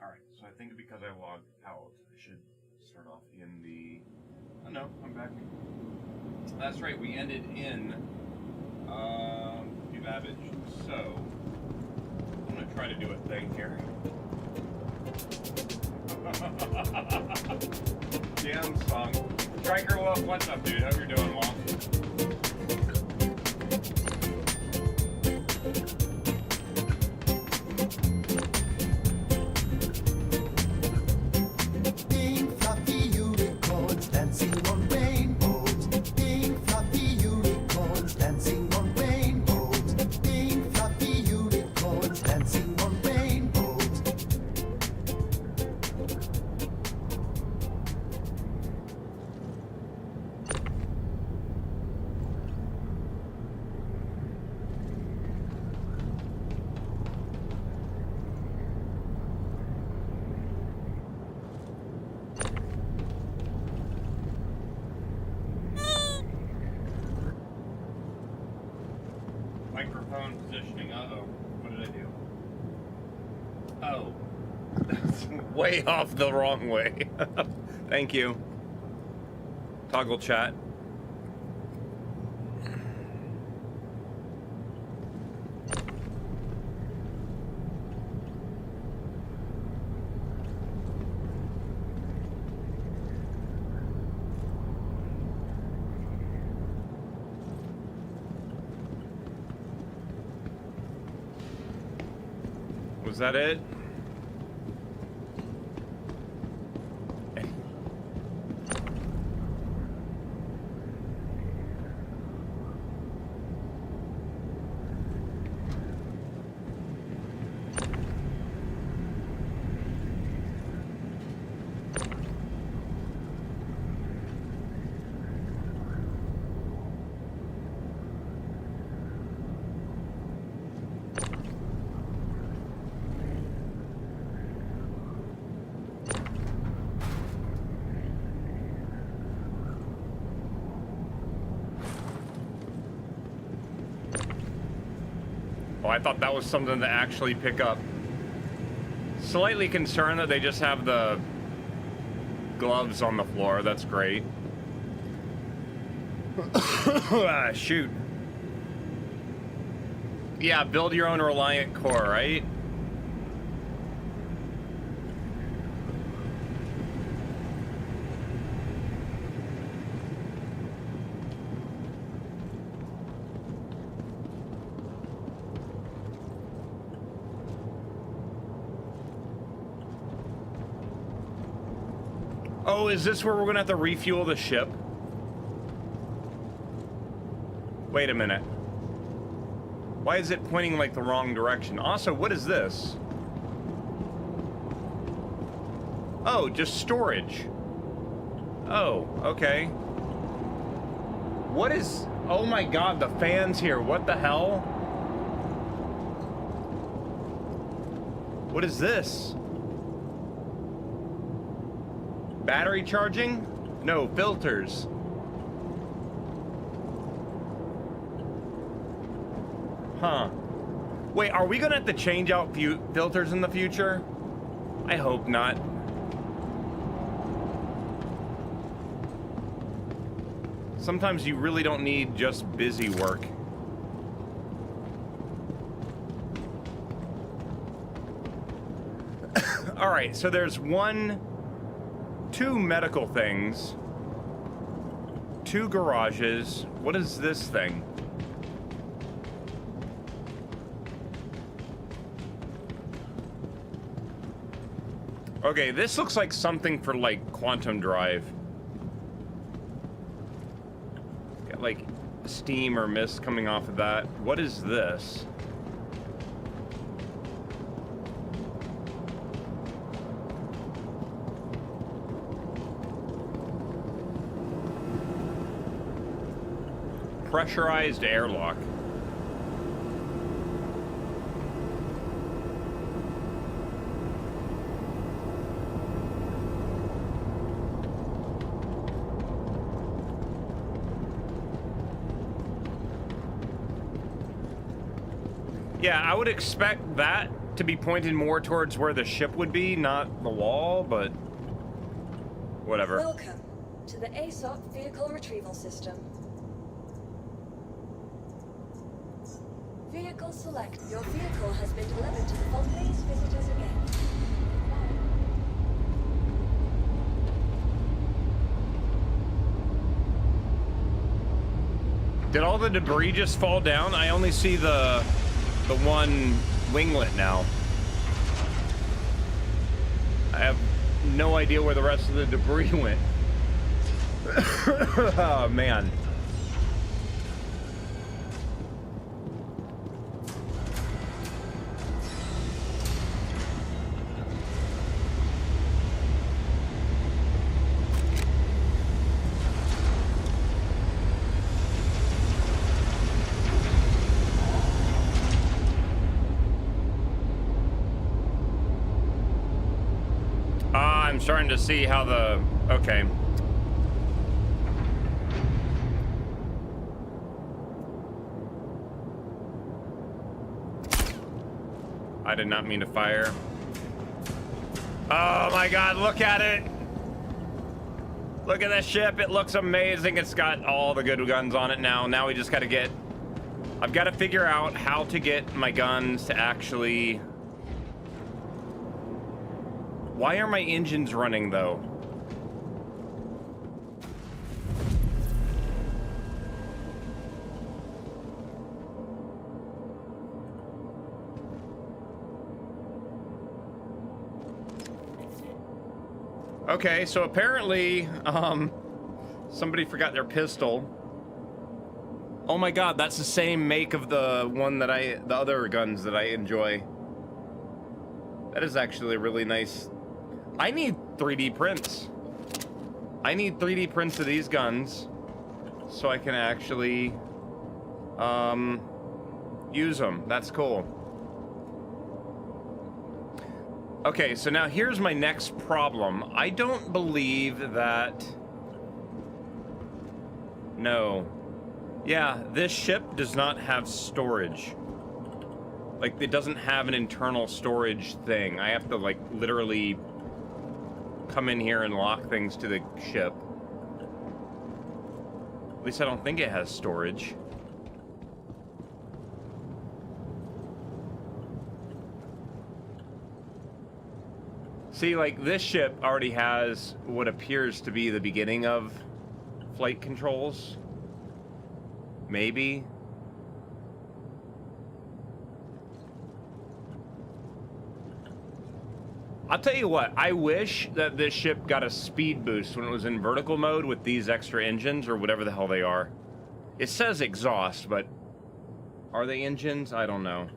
Alright, so I think because I logged out, I should start off in the... Oh no, I'm back. That's right, we ended in Babbage. So, I'm going to try to do a thing here. Damn song. Striker Wolf, what's up, dude? Hope you're doing well. Microphone positioning. Uh-oh. What did I do? Oh. That's way off the wrong way. Thank you. Toggle chat. Was that it? Oh, I thought that was something to actually pick up. Slightly concerned that they just have the gloves on the floor. That's great. Ah, shoot. Yeah, build your own Reliant core, right? Oh, is this where we're gonna have to refuel the ship? Wait a minute. Why is it pointing like the wrong direction? Also, what is this? Oh, just storage. Oh, okay. What is... Oh my god, the fan's here. What the hell? What is this? Battery charging? No, filters. Huh. Wait, are we gonna have to change out filters in the future? I hope not. Sometimes you really don't need just busy work. All right, so there's two medical things, 2 garages. What is this thing? Okay, this looks like something for like quantum drive. Got like steam or mist coming off of that. What is this? Pressurized airlock. Yeah, I would expect that to be pointed more towards where the ship would be, not the wall, but whatever. Welcome to the ASRock vehicle retrieval system. Vehicle select. Your vehicle has been delivered to the vault. Please visit us again. Did all the debris just fall down? I only see the one winglet now. I have no idea where the rest of the debris went. Oh, man. I'm starting to see how the... Okay. I did not mean to fire. Oh my god, look at it! Look at this ship, it looks amazing. It's got all the good guns on it now. Now we just gotta get... I've got to figure out how to get my guns to actually... Why are my engines running, though? Okay, so apparently, somebody forgot their pistol. Oh my god, that's the same make of the one that the other guns that I enjoy. That is actually a really nice... I need 3D prints. I need 3D prints of these guns so I can actually use them. That's cool. Okay, so now here's my next problem. I don't believe that... No. Yeah, this ship does not have storage. Like, it doesn't have an internal storage thing. I have to, like, literally come in here and lock things to the ship. At least I don't think it has storage. See, like, this ship already has what appears to be the beginning of flight controls. Maybe. I'll tell you what, I wish that this ship got a speed boost when it was in vertical mode with these extra engines, or whatever the hell they are. It says exhaust, but are they engines? I don't know.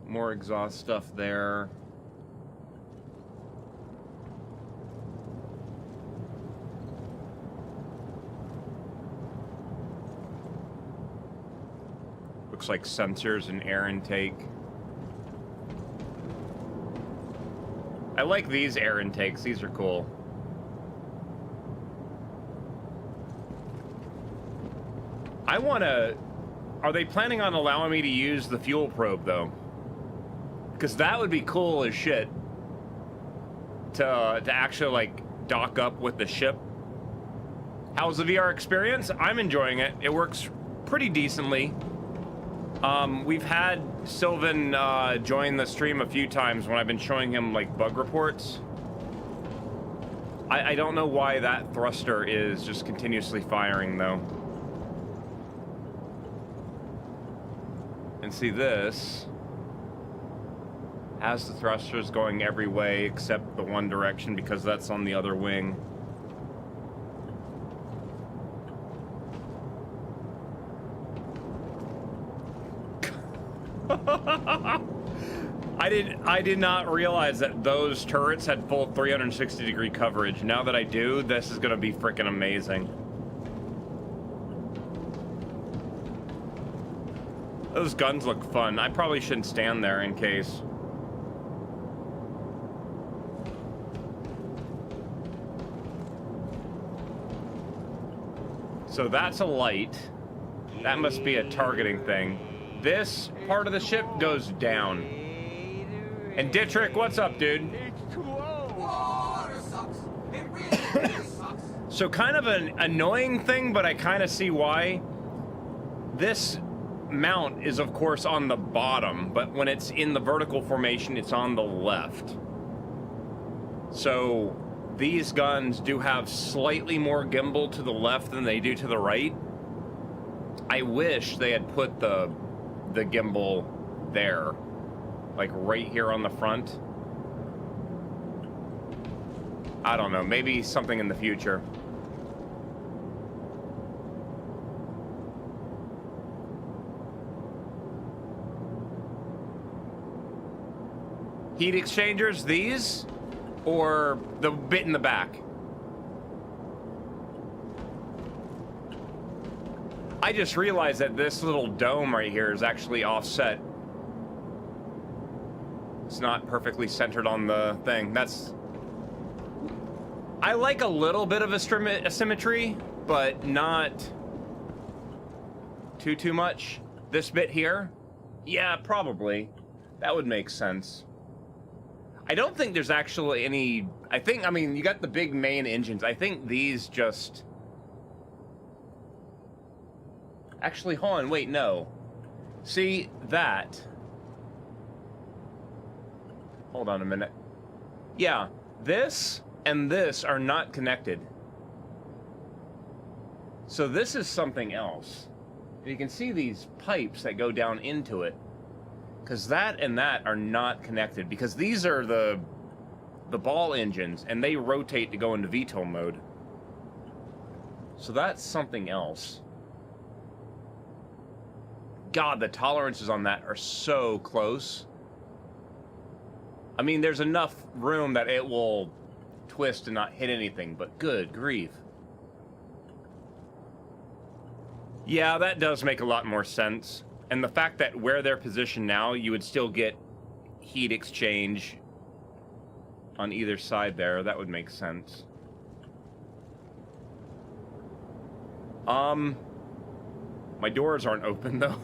More exhaust stuff there. Looks like sensors and air intake. I like these air intakes. These are cool. I want to... Are they planning on allowing me to use the fuel probe, though? Because that would be cool as shit. To actually, like, dock up with the ship. How's the VR experience? I'm enjoying it. It works pretty decently. We've had Sylvan join the stream a few times when I've been showing him, like, bug reports. I don't know why that thruster is just continuously firing, though. And see, this has the thrusters going every way except the one direction, because that's on the other wing. I did not realize that those turrets had full 360-degree coverage. Now that I do, this is gonna be freaking amazing. Those guns look fun. I probably shouldn't stand there in case. So that's a light. That must be a targeting thing. this part of the ship goes down. And Dietrich, what's up, dude? Water sucks. It really sucks. So kind of an annoying thing, but I kind of see why. This mount is, of course, on the bottom, but when it's in the vertical formation, it's on the left. So these guns do have slightly more gimbal to the left than they do to the right. I wish they had put the gimbal there, like right here on the front. I don't know, maybe something in the future. Heat exchangers, these, or the bit in the back? I just realized that this little dome right here is actually offset. It's not perfectly centered on the thing. That's... I like a little bit of asymmetry, but not too much. This bit here? Yeah, probably. That would make sense. I don't think there's actually any... I mean, you got the big main engines. I think these just... Actually, hold on, wait, no. See, that... Hold on a minute. Yeah, this and this are not connected. So this is something else. You can see these pipes that go down into it. Because that and that are not connected. Because these are the ball engines, and they rotate to go into VTOL mode. So that's something else. God, the tolerances on that are so close. I mean, there's enough room that it will twist and not hit anything, but good grief. Yeah, that does make a lot more sense. And the fact that where they're positioned now, you would still get heat exchange on either side there, that would make sense. My doors aren't open, though.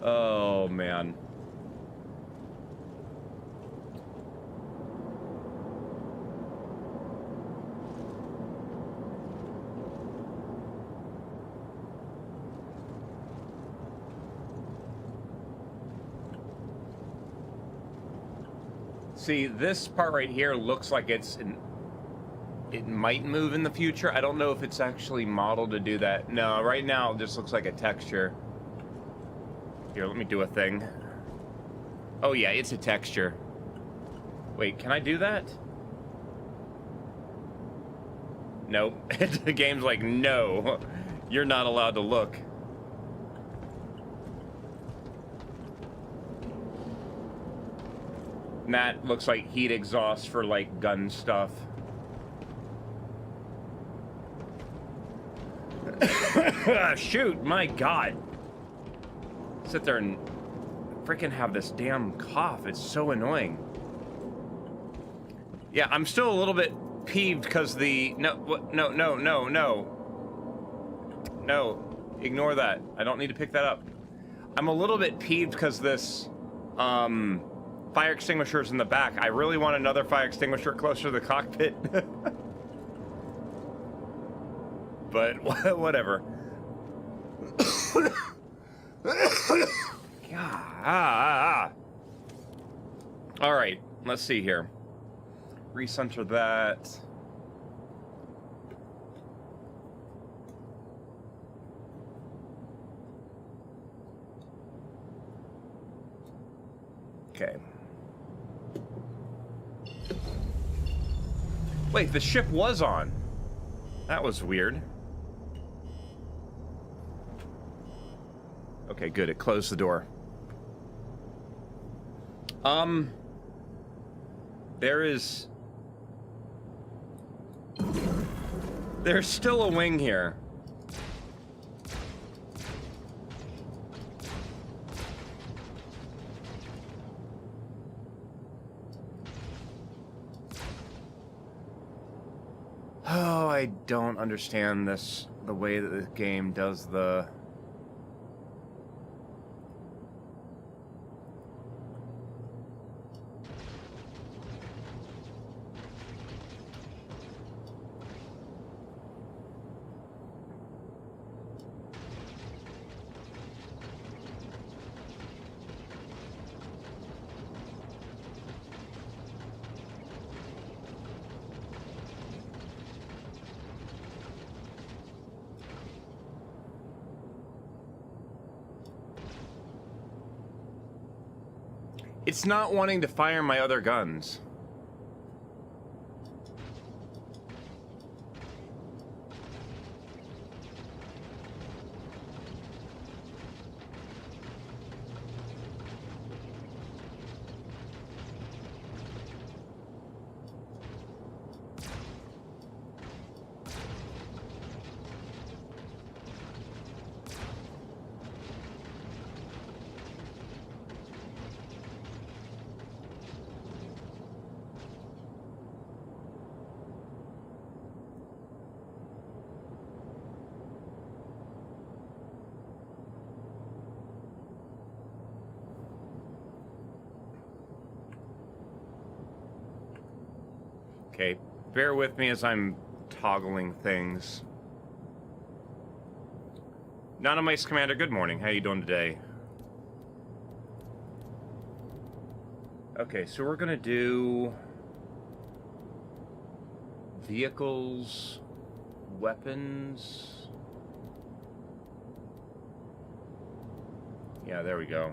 Oh, man. See, this part right here looks like it might move in the future. I don't know if it's actually modeled to do that. No, right now it just looks like a texture. Here, let me do a thing. Oh yeah, it's a texture. Wait, can I do that? Nope. The game's like, no, you're not allowed to look. And that looks like heat exhaust for like gun stuff. Shoot, my God. Sit there and freaking have this damn cough. It's so annoying. Yeah, I'm still a little bit peeved because the... No, ignore that. I don't need to pick that up. I'm a little bit peeved because this fire extinguisher's in the back. I really want another fire extinguisher closer to the cockpit. But whatever. All right, let's see here. Recenter that. Okay. Wait, the ship was on. That was weird. Okay, good. It closed the door. There's still a wing here. Oh, I don't understand this, the way that this game does the It's not wanting to fire my other guns. Okay, bear with me as I'm toggling things. Nanamice Commander, good morning. How you doing today? Okay, so we're gonna do vehicles, weapons. Yeah, there we go.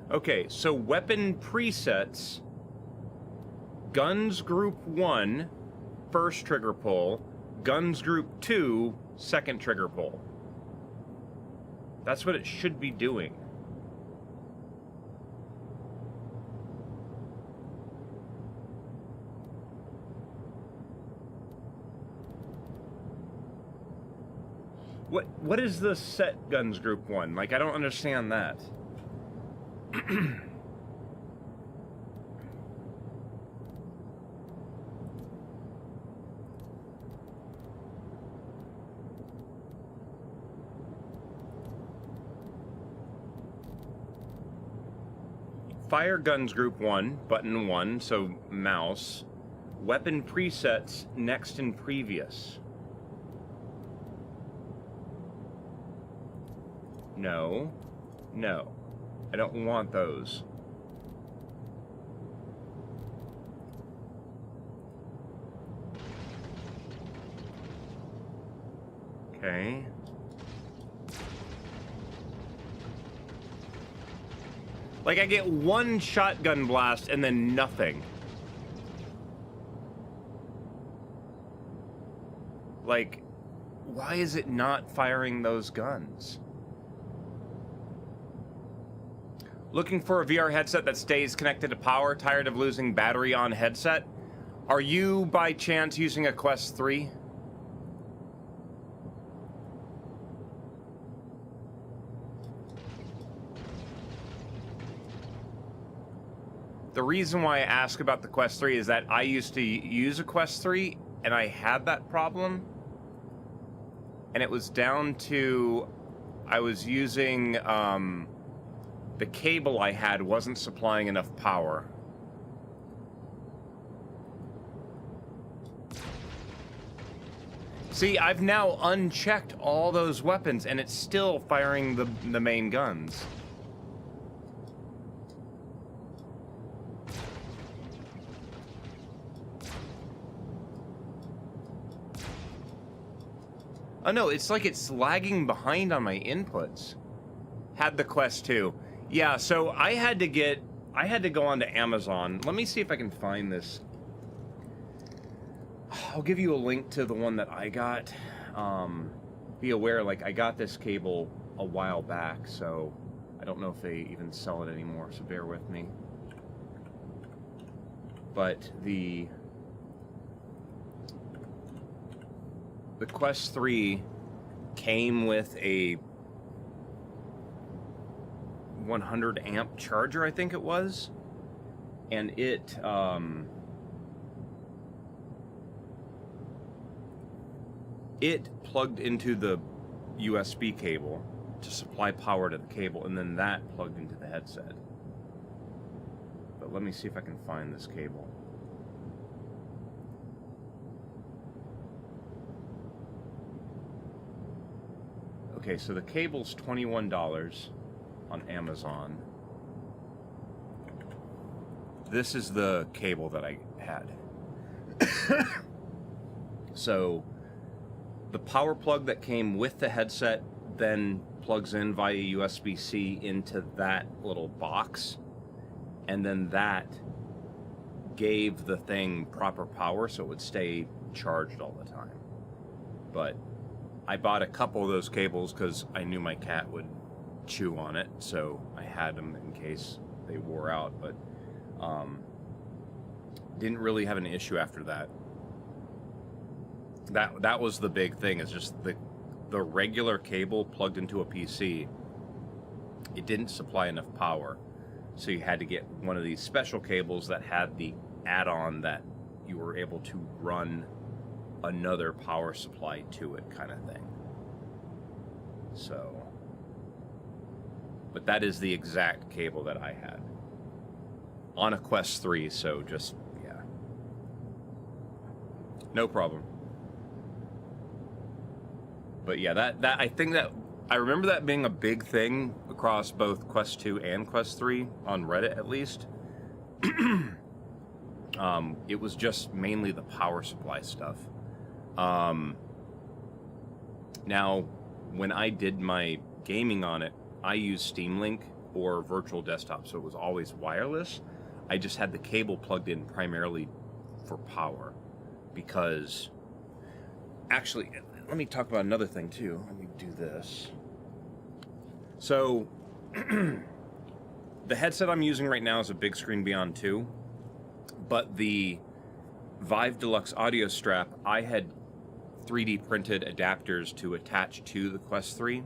Okay, so weapon presets, guns group 1, first trigger pull, guns group 2, second trigger pull. That's what it should be doing. What is the set guns group 1? Like, I don't understand that. Fire guns group 1, button 1, so mouse. Weapon presets, next and previous. No. No. I don't want those. Okay. Like, I get one shotgun blast and then nothing. Like, why is it not firing those guns? Looking for a VR headset that stays connected to power, tired of losing battery on headset? Are you, by chance, using a Quest 3? The reason why I ask about the Quest 3 is that I used to use a Quest 3, and I had that problem. And it was down to, I was using, the cable I had wasn't supplying enough power. See, I've now unchecked all those weapons, and it's still firing the main guns. Oh no, it's like it's lagging behind on my inputs. Had the Quest 2. Yeah, so I had to go onto Amazon. Let me see if I can find this. I'll give you a link to the one that I got. Be aware, like, I got this cable a while back, so I don't know if they even sell it anymore, so bear with me. But the Quest 3 came with a 100 amp charger, I think it was, and it plugged into the USB cable to supply power to the cable, and then that plugged into the headset. But let me see if I can find this cable. Okay, so the cable's $21 on Amazon. This is the cable that I had. So the power plug that came with the headset then plugs in via USB-C into that little box, and then that gave the thing proper power so it would stay charged all the time. But I bought a couple of those cables because I knew my cat would chew on it, so I had them in case they wore out, but didn't really have an issue after that. That was the big thing, is just the regular cable plugged into a PC, it didn't supply enough power. So you had to get one of these special cables that had the add-on that you were able to run another power supply to it, kind of thing. So, but that is the exact cable that I had on a Quest 3, so just, yeah. No problem. But yeah, that I think that I remember that being a big thing across both Quest 2 and Quest 3 on Reddit, at least. It was just mainly the power supply stuff. Now, when I did my gaming on it, I used Steam Link or virtual desktop, so it was always wireless. I just had the cable plugged in primarily for power, because actually, let me talk about another thing too. Let me do this. So, the headset I'm using right now is a Big Screen Beyond 2, but the Vive Deluxe audio strap, I had 3D printed adapters to attach to the Quest 3.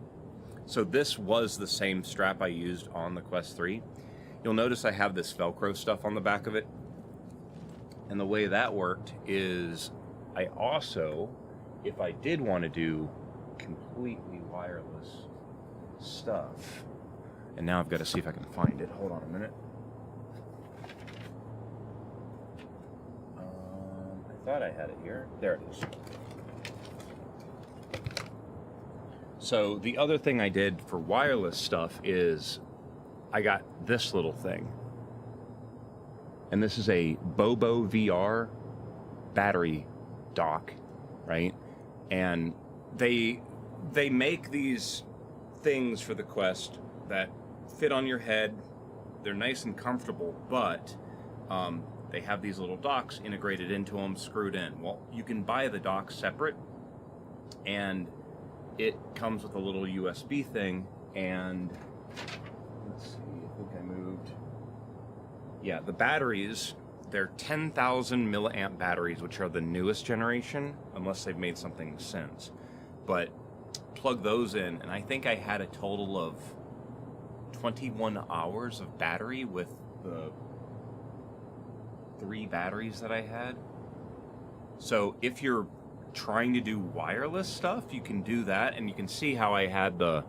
So this was the same strap I used on the Quest 3. You'll notice I have this Velcro stuff on the back of it. And the way that worked is I also, if I did want to do completely wireless stuff, and now I've got to see if I can find it. Hold on a minute. I thought I had it here. There it is. So the other thing I did for wireless stuff is I got this little thing. And this is a Bobo VR battery dock, right? And they make these things for the Quest that fit on your head. They're nice and comfortable, but they have these little docks integrated into them, screwed in. Well, you can buy the dock separate, and it comes with a little USB thing, and let's see, I think I moved. Yeah, the batteries, they're 10,000 milliamp batteries, which are the newest generation, unless they've made something since. But plug those in, and I think I had a total of 21 hours of battery with the 3 batteries that I had. So if you're trying to do wireless stuff, you can do that, and you can see how I had the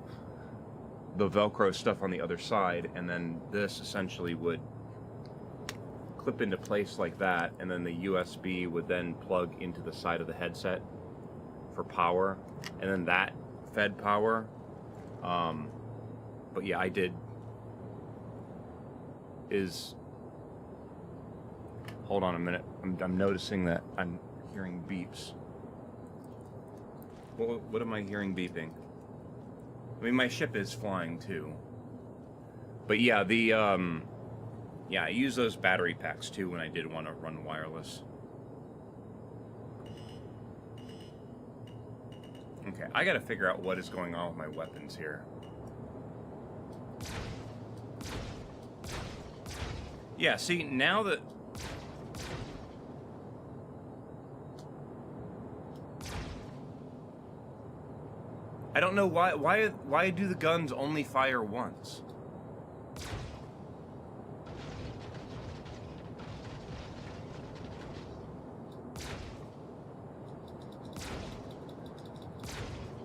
Velcro stuff on the other side, and then this essentially would clip into place like that, and then the USB would then plug into the side of the headset for power, and then that fed power. But yeah, I did hold on a minute, I'm noticing that I'm hearing beeps. What am I hearing beeping? I mean, my ship is flying too. But yeah, yeah, I use those battery packs too when I did want to run wireless. Okay, I gotta figure out what is going on with my weapons here. Yeah, see, now that... I don't know why do the guns only fire once?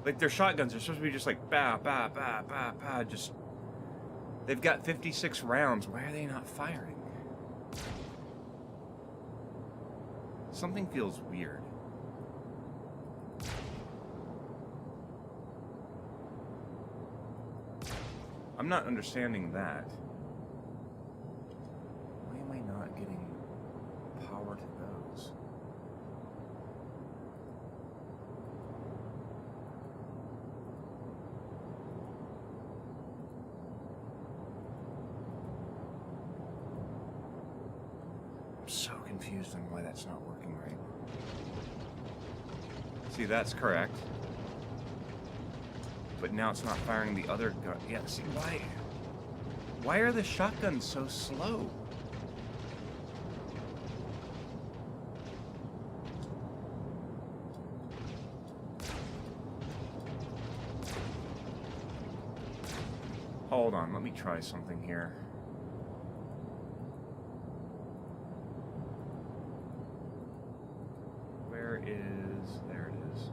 Like, their shotguns are supposed to be just like ba ba ba ba ba, just... They've got 56 rounds. Why are they not firing? Something feels weird. I'm not understanding that. Why am I not getting power to those? I'm so confused on why that's not working right. See, that's correct. But now it's not firing the other gun. Yeah, see, why? Why are the shotguns so slow? Hold on, let me try something here. Where is... there it is.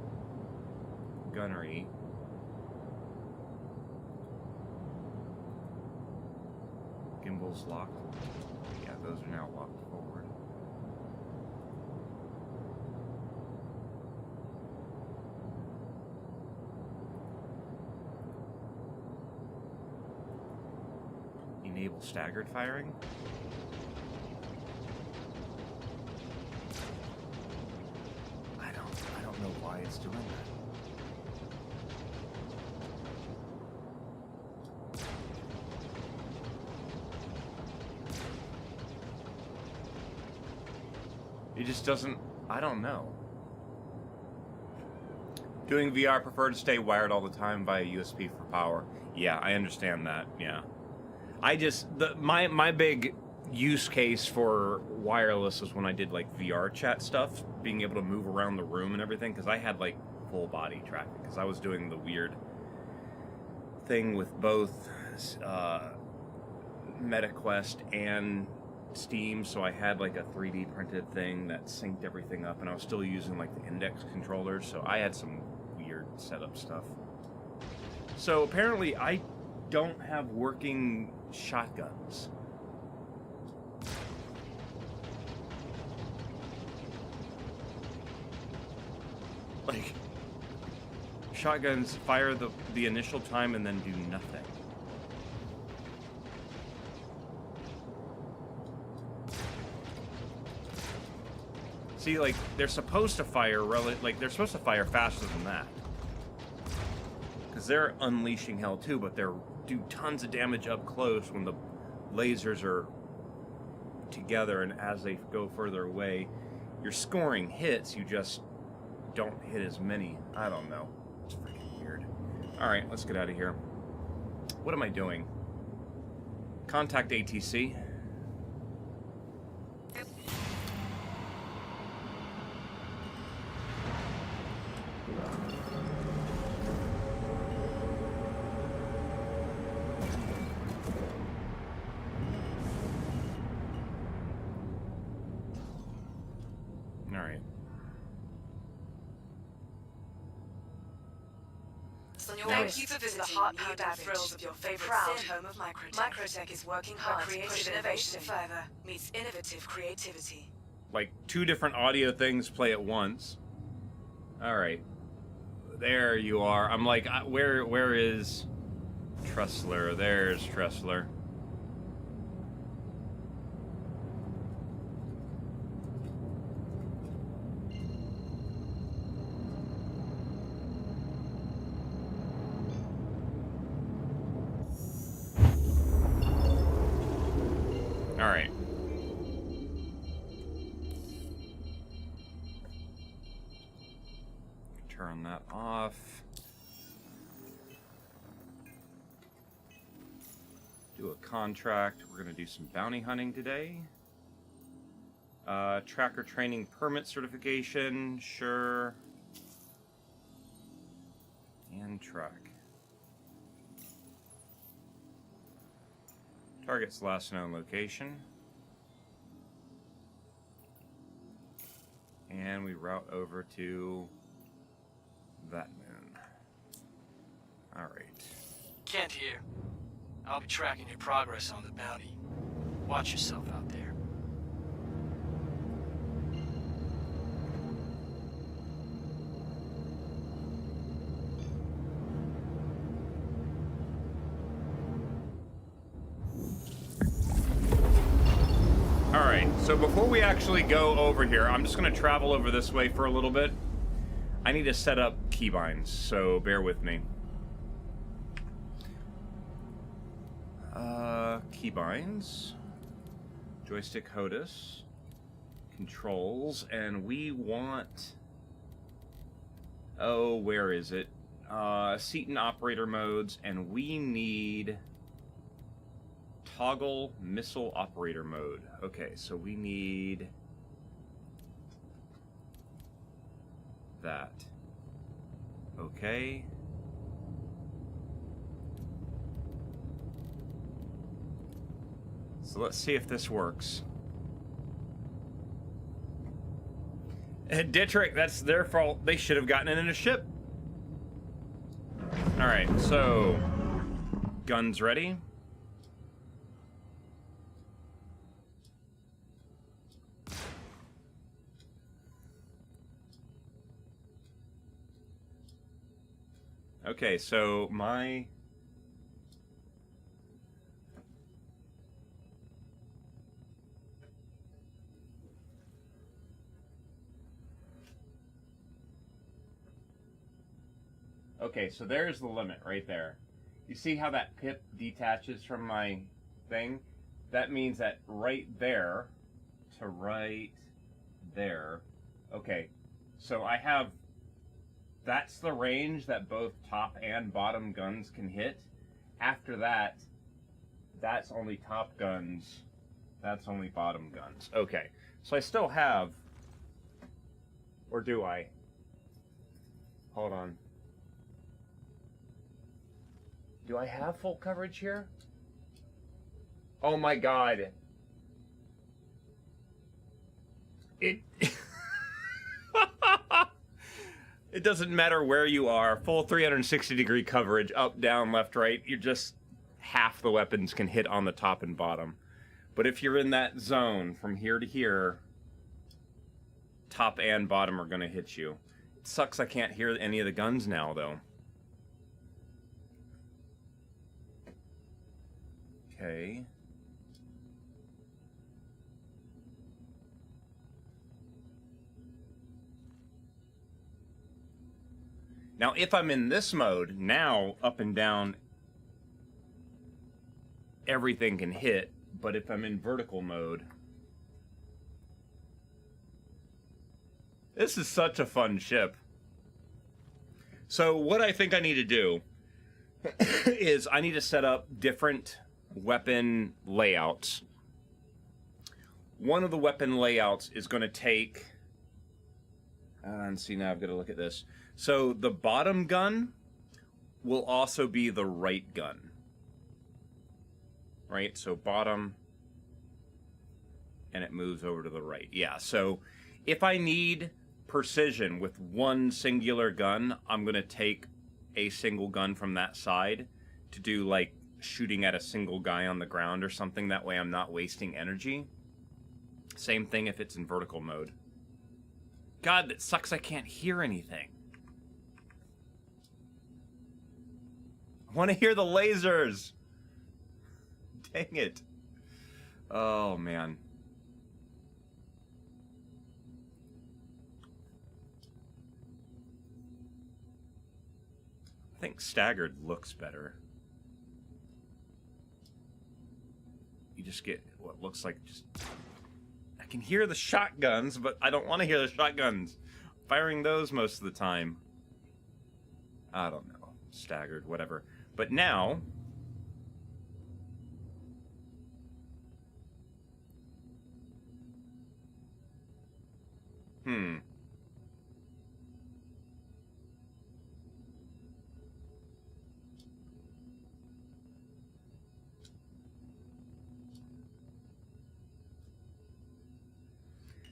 Gunnery. Gimbals locked. Yeah, those are now locked forward. Enable staggered firing. I don't know why it's doing that. It just doesn't, I don't know. Doing VR, prefer to stay wired all the time via USB for power. Yeah, I understand that, yeah. I just, my big use case for wireless was when I did like VR chat stuff, being able to move around the room and everything, because I had like full body tracking, because I was doing the weird thing with both MetaQuest and Steam, so I had like a 3D printed thing that synced everything up, and I was still using like the index controllers, so I had some weird setup stuff. So apparently I don't have working shotguns. Like, shotguns fire the initial time and then do nothing. See, like, they're supposed to fire they're supposed to fire faster than that. Because they're unleashing hell too, but they're do tons of damage up close when the lasers are together, and as they go further away, you're scoring hits, you just don't hit as many. I don't know. It's freaking weird. Alright, let's get out of here. What am I doing? Contact ATC. Thank you for visiting the heart-pounding thrills of your favorite proud home of Microtech. Microtech is working hard to push innovation further, meets innovative creativity. Like, two different audio things play at once. Alright. There you are. I'm like, where is Tressler? There's Tressler. Alright. Turn that off. Do a contract. We're going to do some bounty hunting today. Tracker training permit certification. Sure. And track. Target's last known location. And we route over to that moon. Alright. Kent here. I'll be tracking your progress on the bounty. Watch yourself out there. Alright, so before we actually go over here, I'm just going to travel over this way for a little bit. I need to set up keybinds, so bear with me. Keybinds. Joystick HOTUS. controls, and we want... Oh, where is it? Seat and operator modes, and we need toggle missile operator mode. Okay, so we need that. Okay. So let's see if this works. And Dietrich, that's their fault. They should have gotten it in a ship. Alright, so guns ready. Okay, so my... Okay, so there's the limit right there. You see how that pip detaches from my thing? That means that right there to right there. Okay, so I have... That's the range that both top and bottom guns can hit. After that, that's only top guns. That's only bottom guns. Okay, so I still have... Or do I? Hold on. Do I have full coverage here? Oh my god. It It doesn't matter where you are. Full 360-degree coverage, up, down, left, right. You're just half the weapons can hit on the top and bottom. But if you're in that zone from here to here, top and bottom are going to hit you. It sucks I can't hear any of the guns now, though. Okay. Now, if I'm in this mode, now up and down, everything can hit. But if I'm in vertical mode, this is such a fun ship. So what I think I need to do is I need to set up different weapon layouts. One of the weapon layouts is going to take... and see, now I've got to look at this. So the bottom gun will also be the right gun. Right? So bottom, and it moves over to the right. Yeah, so if I need precision with one singular gun, I'm going to take a single gun from that side to do, like, shooting at a single guy on the ground or something. That way I'm not wasting energy. Same thing if it's in vertical mode. God, that sucks I can't hear anything. I want to hear the lasers. Dang it. Oh, man. I think staggered looks better. You just get what looks like just... I can hear the shotguns, but I don't want to hear the shotguns. Firing those most of the time. I don't know. Staggered, whatever. But now...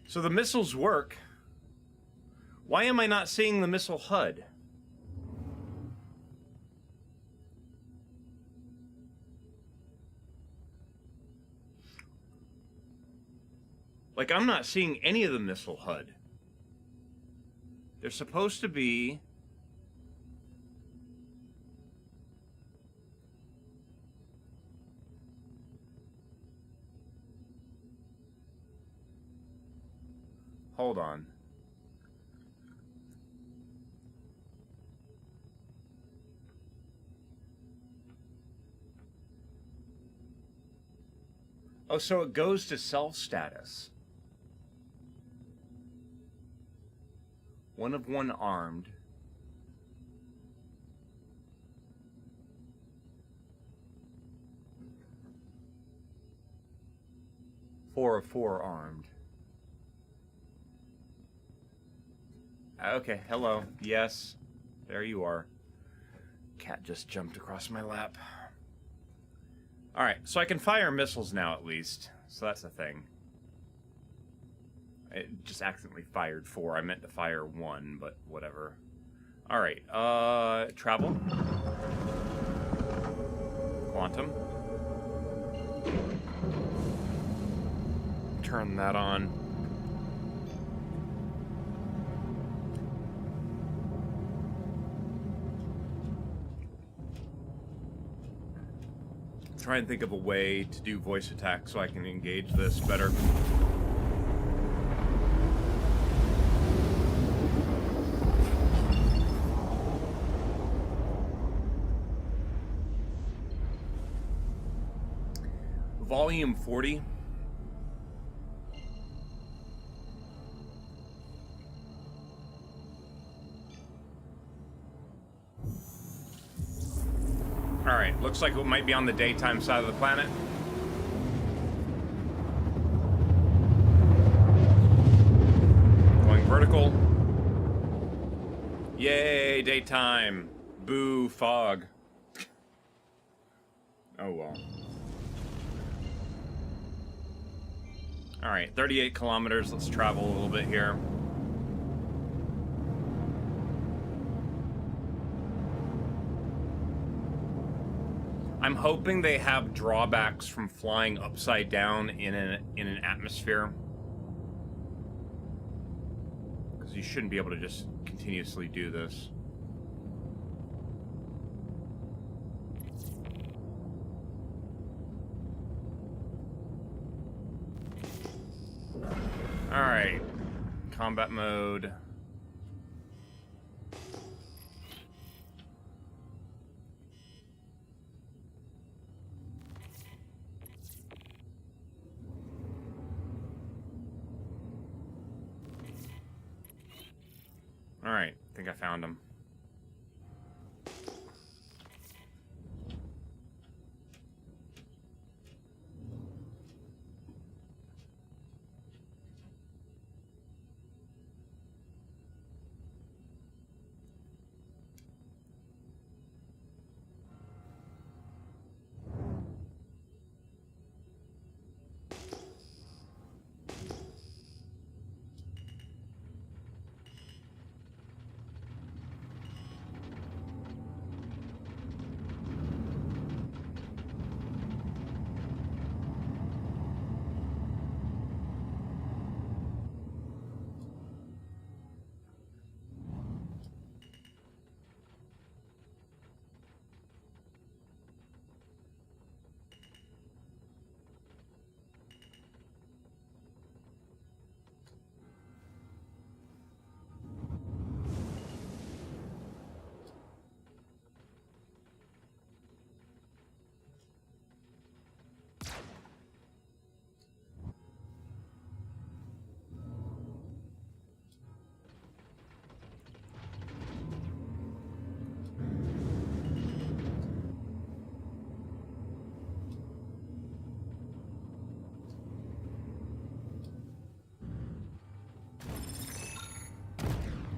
So the missiles work. Why am I not seeing the missile HUD? Like, I'm not seeing any of the missile HUD. They're supposed to be... Hold on. Oh, so it goes to self status. One of one armed. Four of four armed. Okay, hello. Yes. There you are. Cat just jumped across my lap. Alright, so I can fire missiles now at least. So that's a thing. I just accidentally fired 4. I meant to fire 1, but whatever. Alright, travel. Quantum. Turn that on. Try and think of a way to do voice attack so I can engage this better. Volume 40. Alright, looks like it might be on the daytime side of the planet. Going vertical. Yay, daytime. Boo, fog. Oh well. Alright, 38 kilometers. Let's travel a little bit here. I'm hoping they have drawbacks from flying upside down in an atmosphere. Because you shouldn't be able to just continuously do this. Alright. Combat mode. Alright, I think I found him.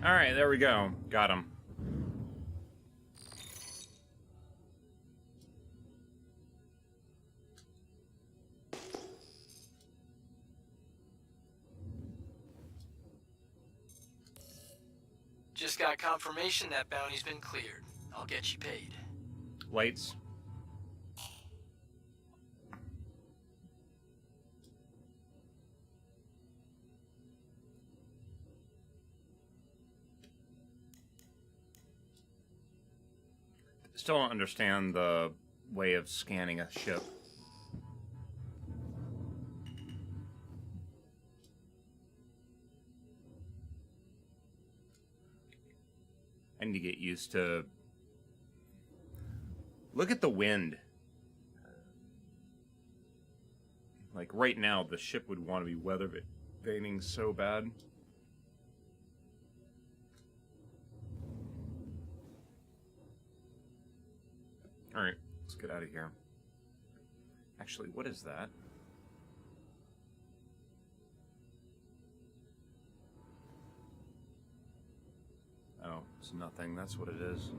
Alright, there we go. Got him. Just got confirmation that bounty's been cleared. I'll get you paid. Lights. Still don't understand the way of scanning a ship. I need to get used to... Look at the wind. Like right now, the ship would want to be weather vaning so bad. Alright, let's get out of here. Actually, what is that? Oh, it's nothing. That's what it is.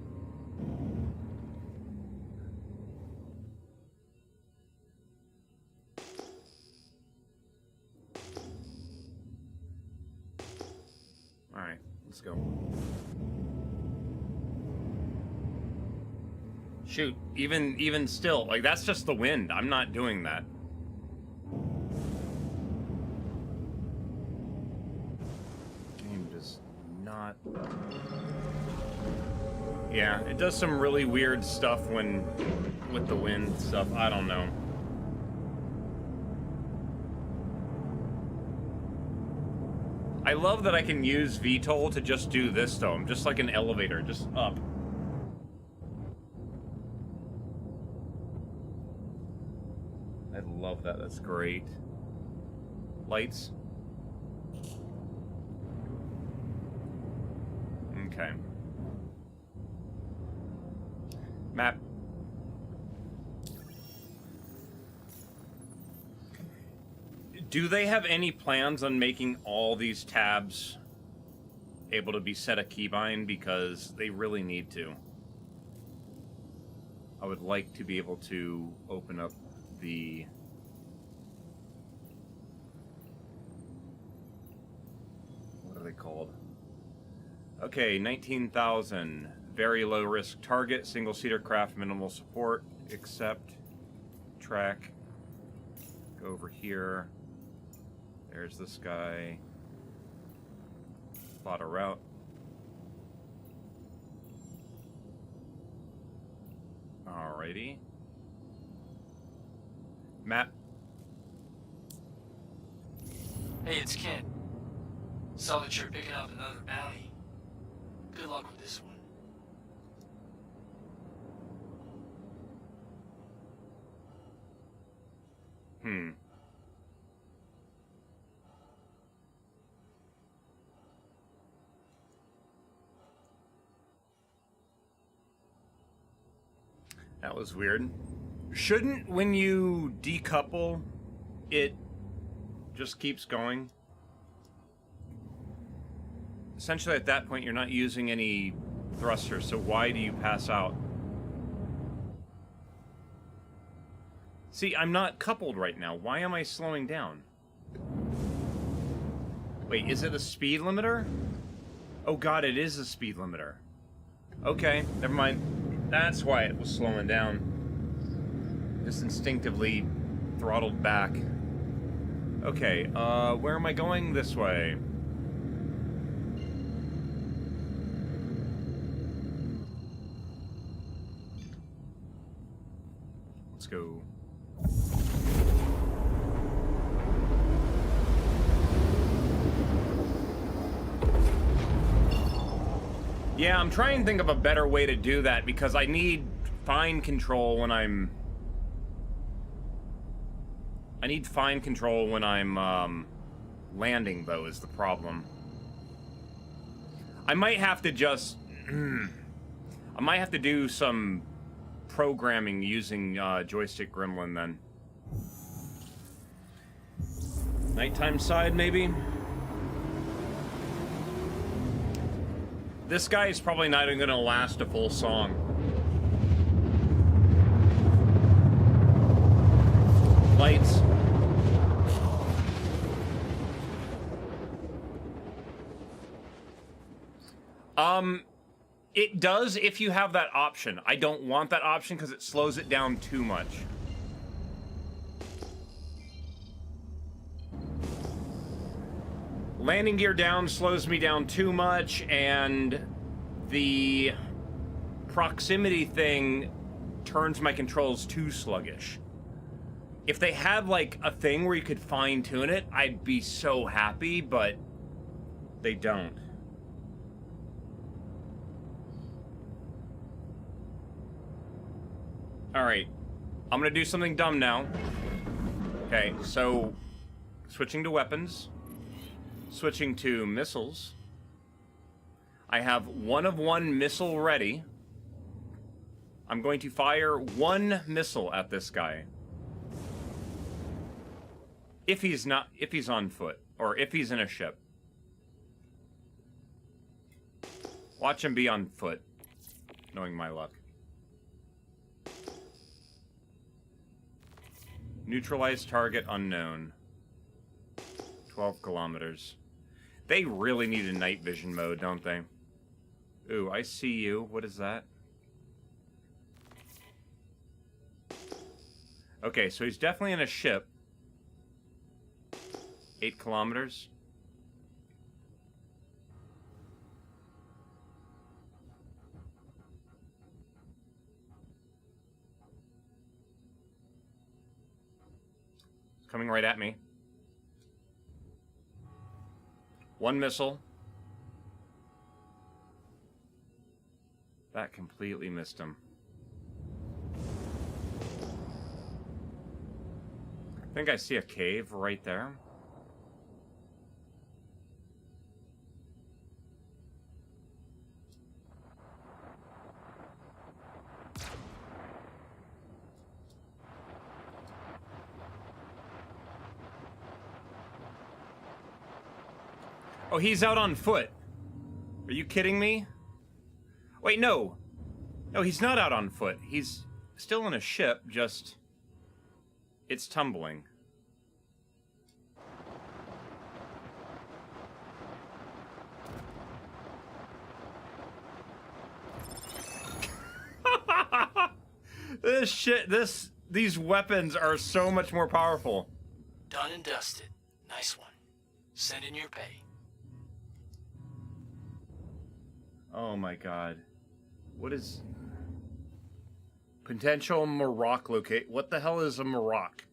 Alright, let's go. Shoot, even still, like, that's just the wind. I'm not doing that. Game does not... Yeah, it does some really weird stuff when... with the wind stuff. I don't know. I love that I can use VTOL to just do this, though. I'm just like an elevator, just up. I love that. That's great. Lights. Okay. Map. Do they have any plans on making all these tabs able to be set a keybind? Because they really need to. I would like to be able to open up the... What are they called? Okay, 19,000. Very low risk target, single-seater craft, minimal support, except track. Go over here. There's this guy. Plot a route. Alrighty. Map. Hey, it's Ken. Saw that you're picking up another bounty. Good luck with this one. That was weird. Shouldn't, when you decouple, it just keeps going? Essentially, at that point, you're not using any thruster, so why do you pass out? See, I'm not coupled right now. Why am I slowing down? Wait, is it a speed limiter? Oh god, it is a speed limiter. Okay, never mind. That's why it was slowing down. Just instinctively throttled back. Okay, where am I going? This way. Let's go. Yeah, I'm trying to think of a better way to do that because I need fine control when I'm... I need fine control when I'm landing, though, is the problem. I might have to just... I might have to do some programming using Joystick Gremlin, then. Nighttime side, maybe? This guy is probably not even gonna last a full song. Lights. It does if you have that option. I don't want that option because it slows it down too much. Landing gear down slows me down too much, and the proximity thing turns my controls too sluggish. If they had, like, a thing where you could fine-tune it, I'd be so happy, but they don't. Alright, I'm gonna do something dumb now. Okay, so, switching to weapons. Switching to missiles. I have one of one missile ready. I'm going to fire one missile at this guy. If he's on foot, or if he's in a ship. Watch him be on foot, knowing my luck. Neutralize target unknown. 12 kilometers. They really need a night vision mode, don't they? Ooh, I see you. What is that? Okay, so he's definitely in a ship. 8 kilometers. Coming right at me. One missile. That completely missed him. I think I see a cave right there. Oh, he's out on foot. Are you kidding me? Wait, no. No, he's not out on foot. He's still in a ship, just... it's tumbling. These weapons are so much more powerful. Done and dusted. Nice one. Send in your pay. Oh my god. What is... potential Maroc locate... What the hell is a Maroc?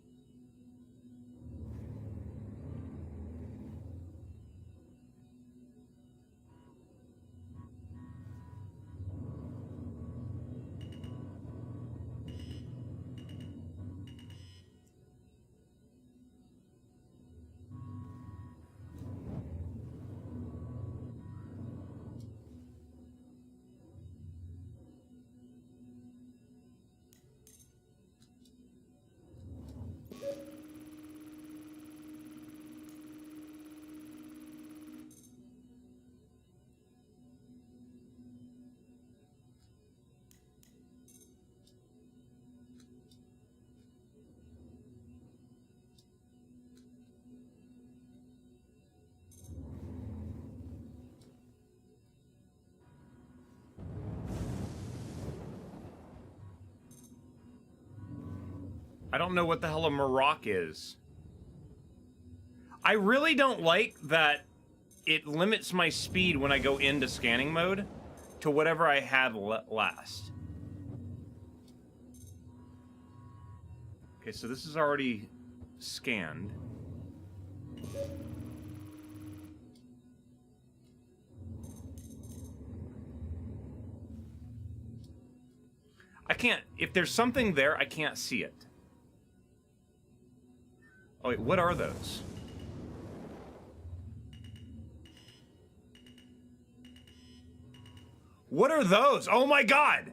I don't know what the hell a Maroc is. I really don't like that it limits my speed when I go into scanning mode to whatever I had last. Okay, so this is already scanned. I can't, if there's something there, I can't see it. Oh wait, what are those? What are those? Oh my god!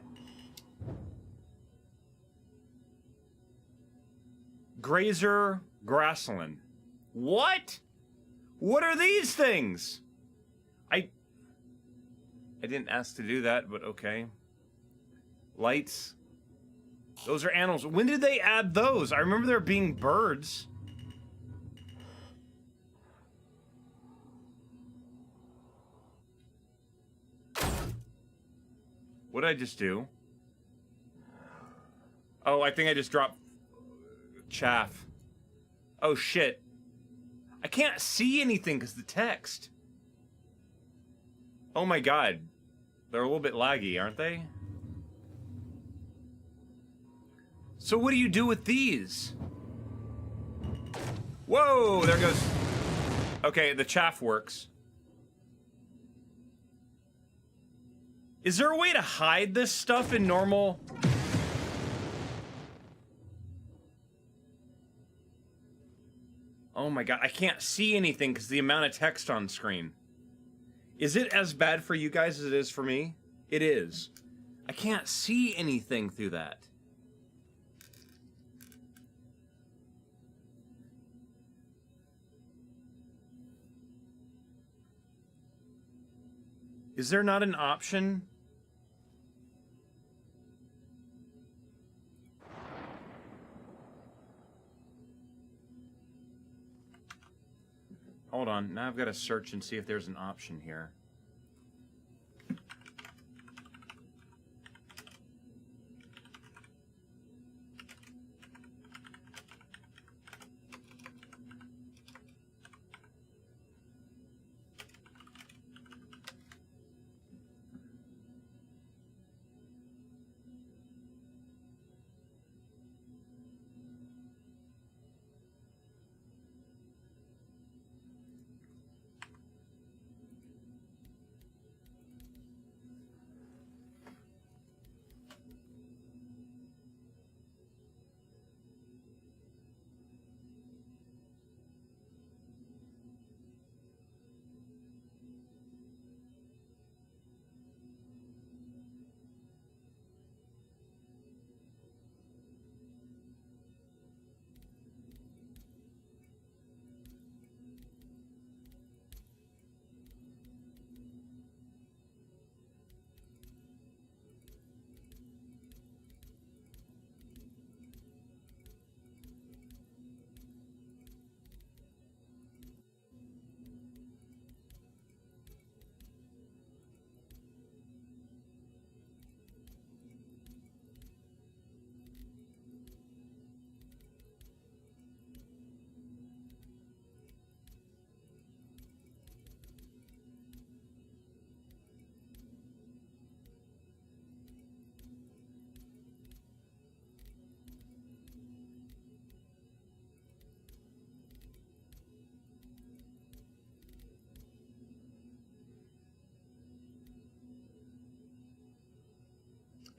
Grazer Grassland. What? What are these things? I didn't ask to do that, but okay. Lights. Those are animals. When did they add those? I remember there being birds. What did I just do? Oh, I think I just dropped chaff. Oh, shit. I can't see anything because the text. Oh my god. They're a little bit laggy, aren't they? So what do you do with these? Whoa, there goes... Okay, the chaff works. Is there a way to hide this stuff in normal? Oh my god, I can't see anything because the amount of text on screen. Is it as bad for you guys as it is for me? It is. I can't see anything through that. Is there not an option? Hold on, now I've got to search and see if there's an option here.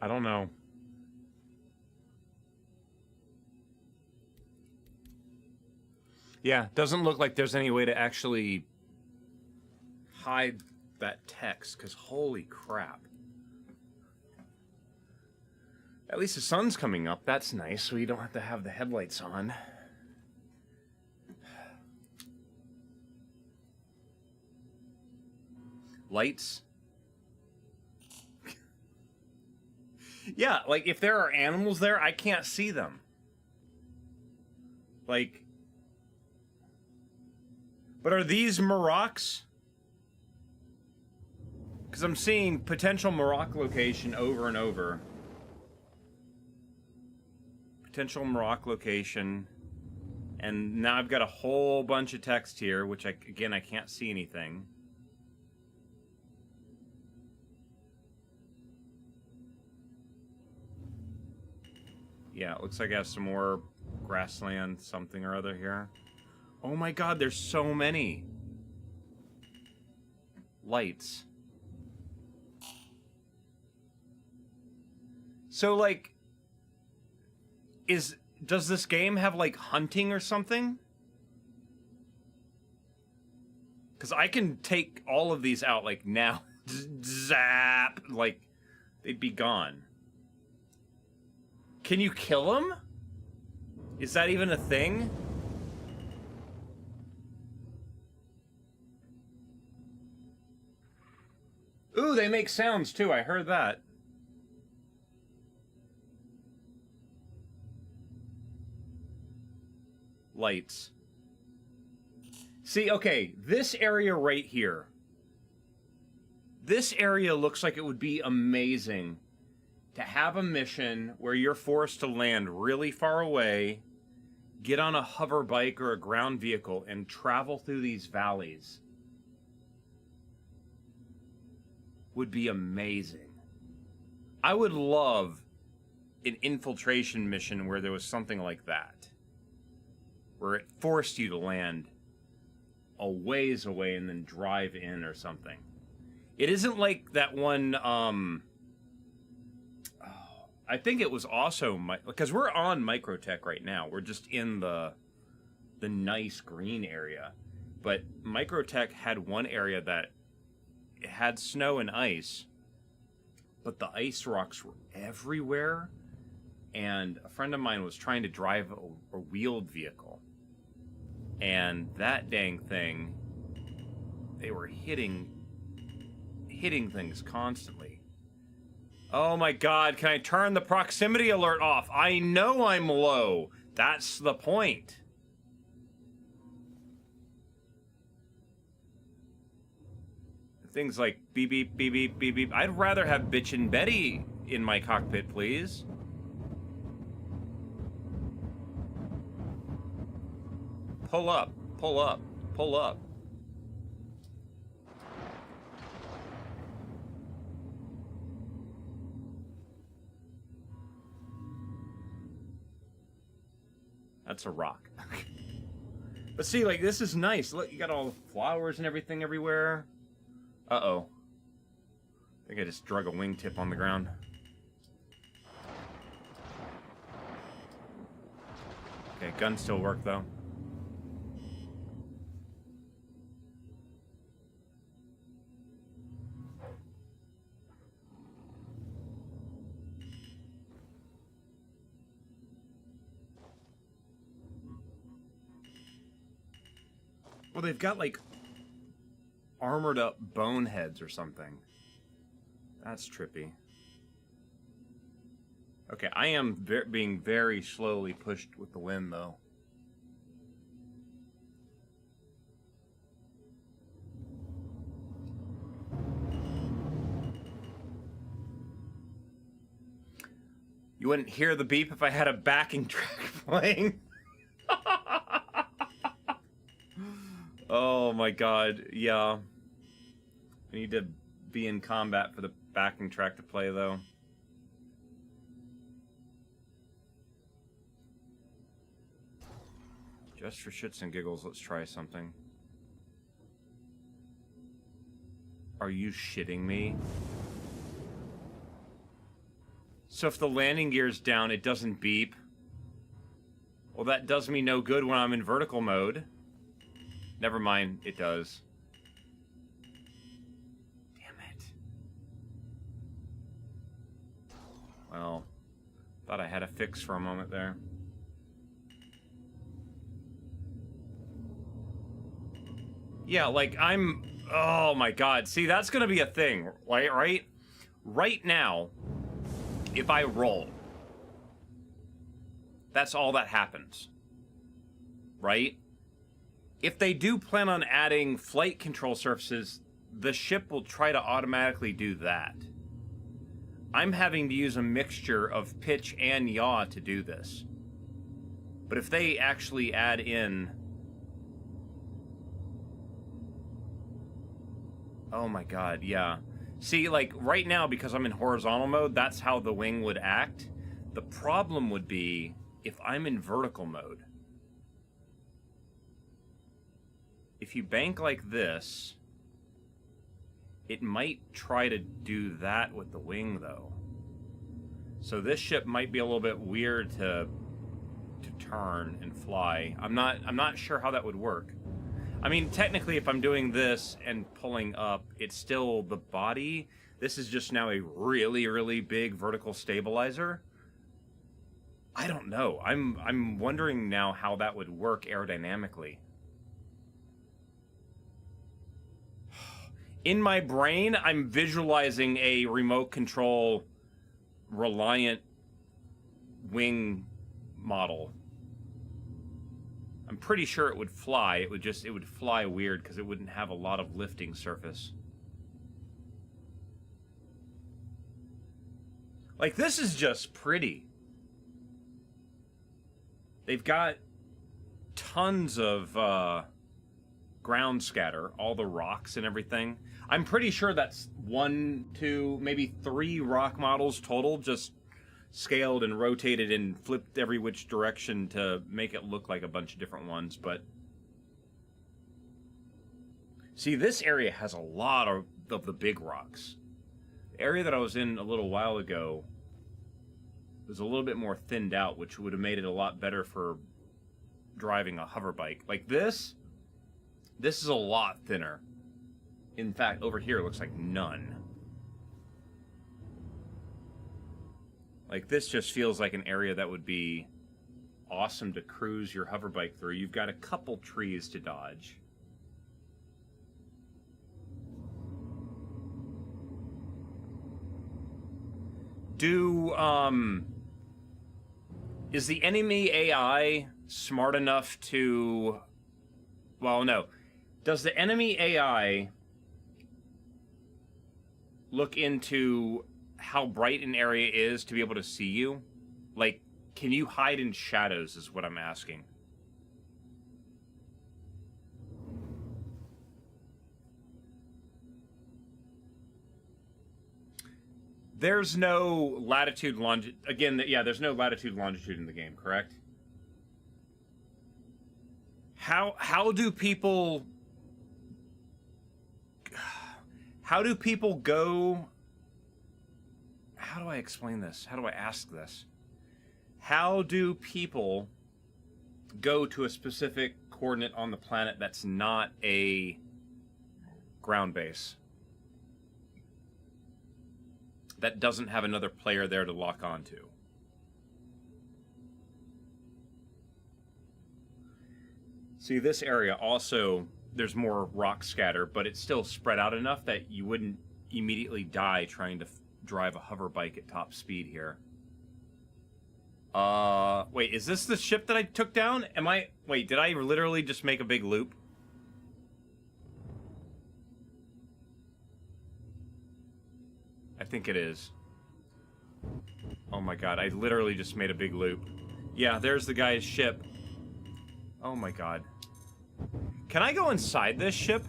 I don't know. Yeah, doesn't look like there's any way to actually hide that text, because holy crap. At least the sun's coming up. That's nice, so you don't have to have the headlights on. Lights. Yeah, like, if there are animals there, I can't see them. Like... But are these Marocs? Because I'm seeing potential Maroc location over and over. Potential Maroc location. And now I've got a whole bunch of text here, which, I can't see anything. Yeah, it looks like I have some more grassland something or other here. Oh my god, there's so many lights. So, like, does this game have, like, hunting or something? Because I can take all of these out, like, now. Zap! Like, they'd be gone. Can you kill them? Is that even a thing? Ooh, they make sounds too. I heard that. Lights. See, okay, this area right here. This area looks like it would be amazing to have a mission where you're forced to land really far away, get on a hover bike or a ground vehicle, and travel through these valleys. Would be amazing. I would love an infiltration mission where there was something like that. Where it forced you to land a ways away and then drive in or something. It isn't like that one, I think it was also, because we're on Microtech right now. We're just in the nice green area. But Microtech had one area that it had snow and ice. but the ice rocks were everywhere. And a friend of mine was trying to drive a wheeled vehicle. And that dang thing, they were hitting things constantly. Oh my god, can I turn the proximity alert off? I know I'm low. That's the point. Things like beep beep beep beep beep beep. I'd rather have Bitchin' Betty in my cockpit, please. Pull up, pull up, pull up. That's a rock. But see, like, this is nice. Look, you got all the flowers and everything everywhere. Uh-oh. I think I just drug a wingtip on the ground. Okay, guns still work, though. Well, they've got, like, armored up boneheads or something. That's trippy. Okay, I am being very slowly pushed with the wind, though. You wouldn't hear the beep if I had a backing track playing. Oh my god, yeah. I need to be in combat for the backing track to play, though. Just for shits and giggles, let's try something. Are you shitting me? So if the landing gear's down, it doesn't beep? Well, that does me no good when I'm in vertical mode. Never mind, it does. Damn it. Well, thought I had a fix for a moment there. Yeah, like, I'm... Oh my god. See, that's gonna be a thing, right? Right now, if I roll, that's all that happens. Right? If they do plan on adding flight control surfaces, the ship will try to automatically do that. I'm having to use a mixture of pitch and yaw to do this. But if they actually add in... Oh my god, yeah. See, like, right now, because I'm in horizontal mode, that's how the wing would act. The problem would be if I'm in vertical mode. If you bank like this, it might try to do that with the wing, though. So this ship might be a little bit weird to turn and fly. I'm not sure how that would work. I mean, technically, if I'm doing this and pulling up, it's still the body. This is just now a really, really big vertical stabilizer. I don't know. I'm wondering now how that would work aerodynamically. In my brain, I'm visualizing a remote control reliant wing model. I'm pretty sure it would fly. It would fly weird because it wouldn't have a lot of lifting surface. Like, this is just pretty. They've got tons of ground scatter, all the rocks and everything. I'm pretty sure that's 1, 2, maybe 3 rock models total, just scaled and rotated and flipped every which direction to make it look like a bunch of different ones. But see, this area has a lot of the big rocks. The area that I was in a little while ago was a little bit more thinned out, which would have made it a lot better for driving a hover bike. Like this is a lot thinner. In fact, over here it looks like none. Like, this just feels like an area that would be awesome to cruise your hoverbike through. You've got a couple trees to dodge. Is the enemy AI smart enough to... Well, no. Does the enemy AI look into how bright an area is to be able to see you? Like, can you hide in shadows is what I'm asking. There's no latitude, longitude... Again, yeah, there's no latitude, longitude in the game, correct? How do people... How do people go... How do I explain this? How do I ask this? How do people go to a specific coordinate on the planet that's not a ground base? That doesn't have another player there to lock onto. See, this area also, there's more rock scatter, but it's still spread out enough that you wouldn't immediately die trying to drive a hover bike at top speed here. Wait, is this the ship that I took down? Wait, did I literally just make a big loop? I think it is. Oh my god, I literally just made a big loop. Yeah, there's the guy's ship. Oh my god. Can I go inside this ship?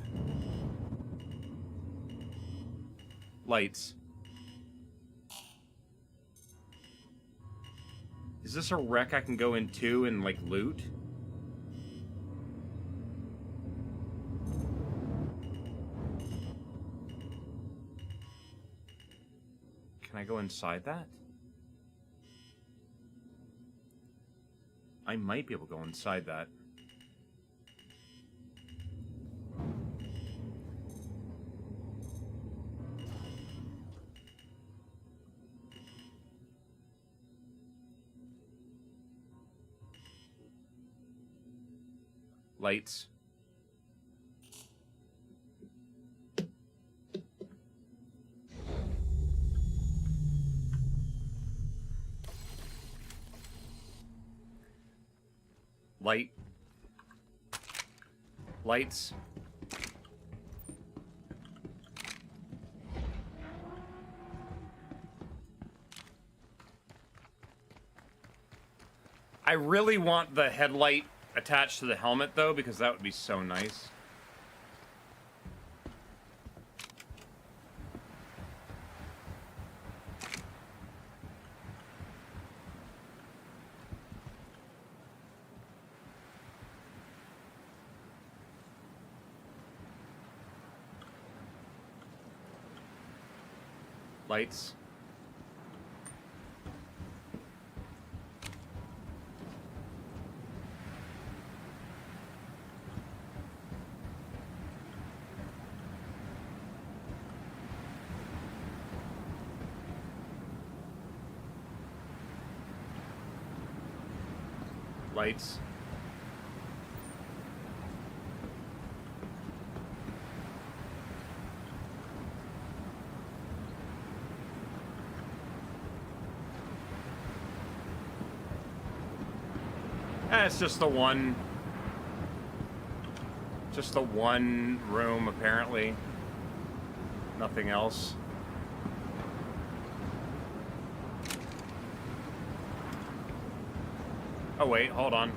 Lights. Is this a wreck I can go into and, like, loot? Can I go inside that? I might be able to go inside that. Lights. Light. Lights. I really want the headlight attached to the helmet, though, because that would be so nice. Lights. Lights. It's just the one room, apparently. Nothing else. Oh wait, hold on.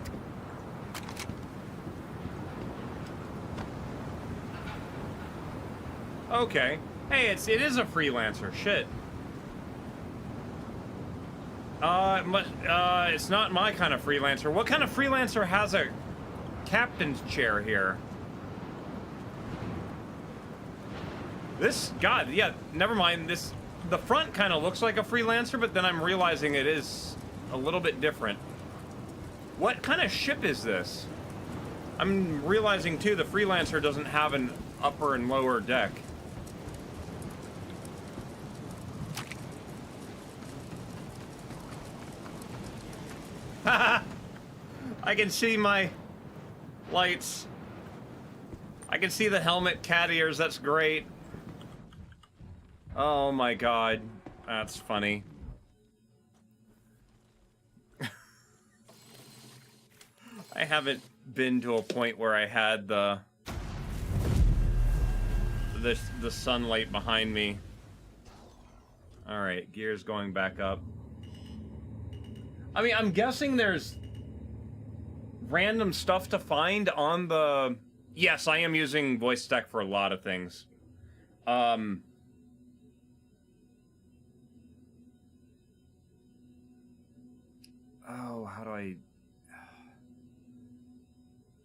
Okay. Hey, it is a freelancer. Shit. It's not my kind of freelancer. What kind of freelancer has a captain's chair here? This, God, yeah, never mind. The front kind of looks like a freelancer, but then I'm realizing it is a little bit different. What kind of ship is this? I'm realizing, too, the freelancer doesn't have an upper and lower deck. I can see my lights. I can see the helmet cat ears. That's great. Oh my god. That's funny. I haven't been to a point where I had the sunlight behind me. All right, gears going back up. I mean, I'm guessing there's random stuff to find on the... Yes, I am using voice stack for a lot of things. Oh, how do I...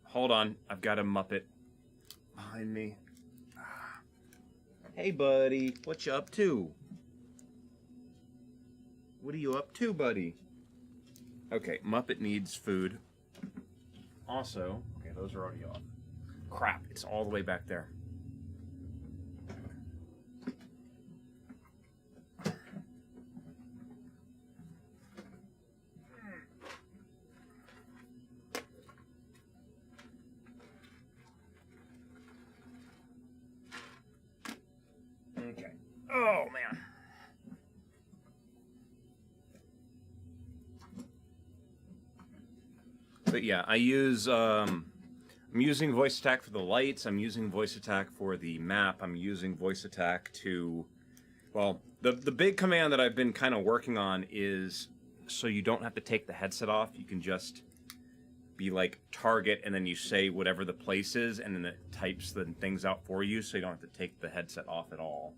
Hold on, I've got a Muppet behind me. Hey, buddy, what you up to? What are you up to, buddy? Okay, Muppet needs food. Also, okay, those are already off. Crap, it's all the way back there. Okay. Oh, man. But yeah, I use, I'm using voice attack for the lights, I'm using voice attack for the map, I'm using voice attack to, well, the big command that I've been kind of working on is so you don't have to take the headset off, you can just be like target and then you say whatever the place is and then it types the things out for you so you don't have to take the headset off at all.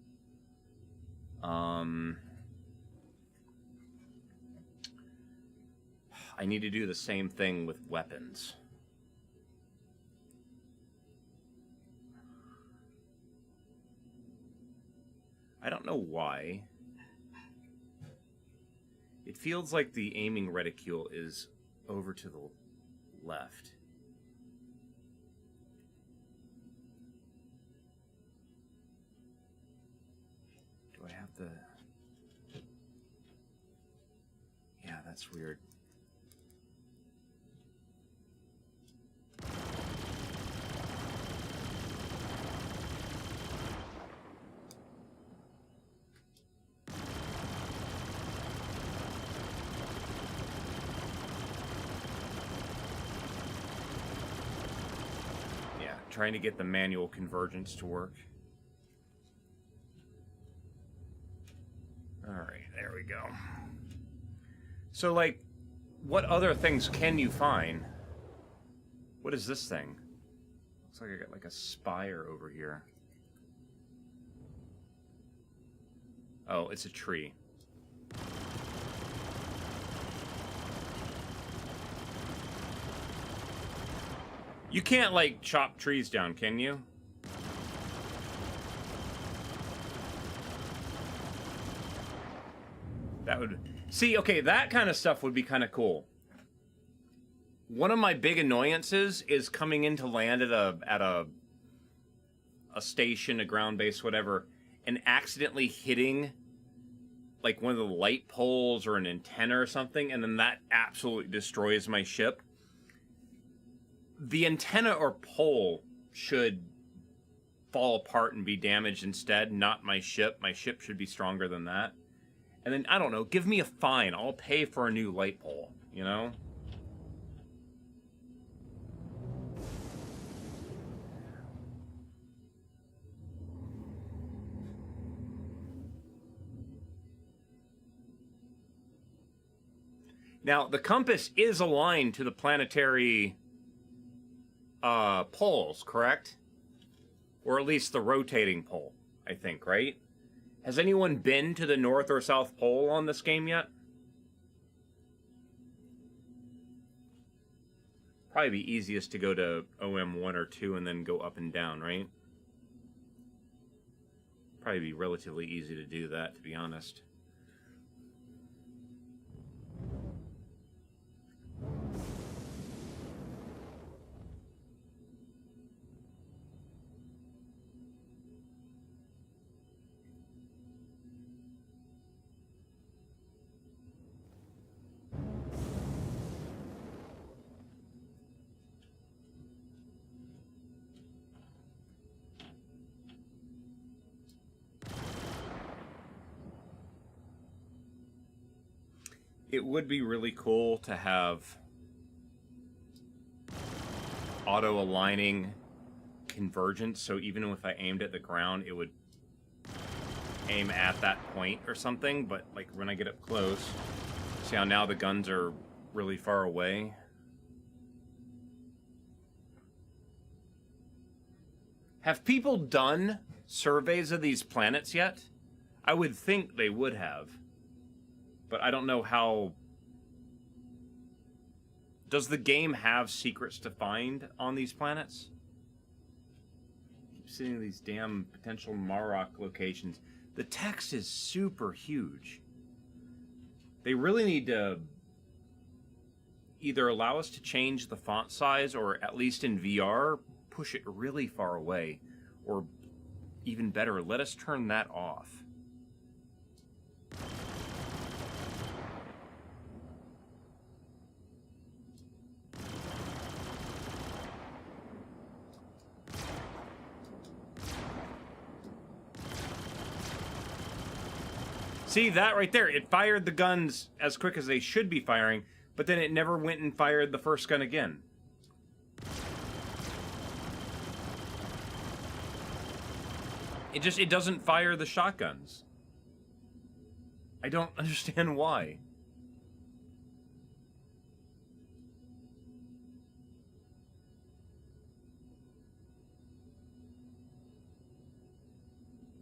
I need to do the same thing with weapons. I don't know why. It feels like the aiming reticule is over to the left. Do I have the... Yeah, that's weird. Trying to get the manual convergence to work. Alright, there we go. So, like, what other things can you find? What is this thing? Looks like I got, like, a spire over here. Oh, it's a tree. You can't, like, chop trees down, can you? That would... See, okay, that kind of stuff would be kind of cool. One of my big annoyances is coming into land at a station, a ground base, whatever, and accidentally hitting, like, one of the light poles or an antenna or something, and then that absolutely destroys my ship. The antenna or pole should fall apart and be damaged instead, not my ship. My ship should be stronger than that. And then, I don't know, give me a fine. I'll pay for a new light pole, you know? Now, the compass is aligned to the planetary... poles, correct? Or at least the rotating pole, I think, right? Has anyone been to the North or South Pole on this game yet? Probably be easiest to go to OM1 or 2 and then go up and down, right? Probably be relatively easy to do that, to be honest. It would be really cool to have auto-aligning convergence, so even if I aimed at the ground, it would aim at that point or something, but like when I get up close, see how now the guns are really far away? Have people done surveys of these planets yet? I would think they would have, but I don't know how. Does the game have secrets to find on these planets? I keep seeing these damn potential Marok locations. The text is super huge. They really need to either allow us to change the font size, or at least in VR, push it really far away. Or even better, let us turn that off. See, that right there, it fired the guns as quick as they should be firing, but then it never went and fired the first gun again. It doesn't fire the shotguns. I don't understand why.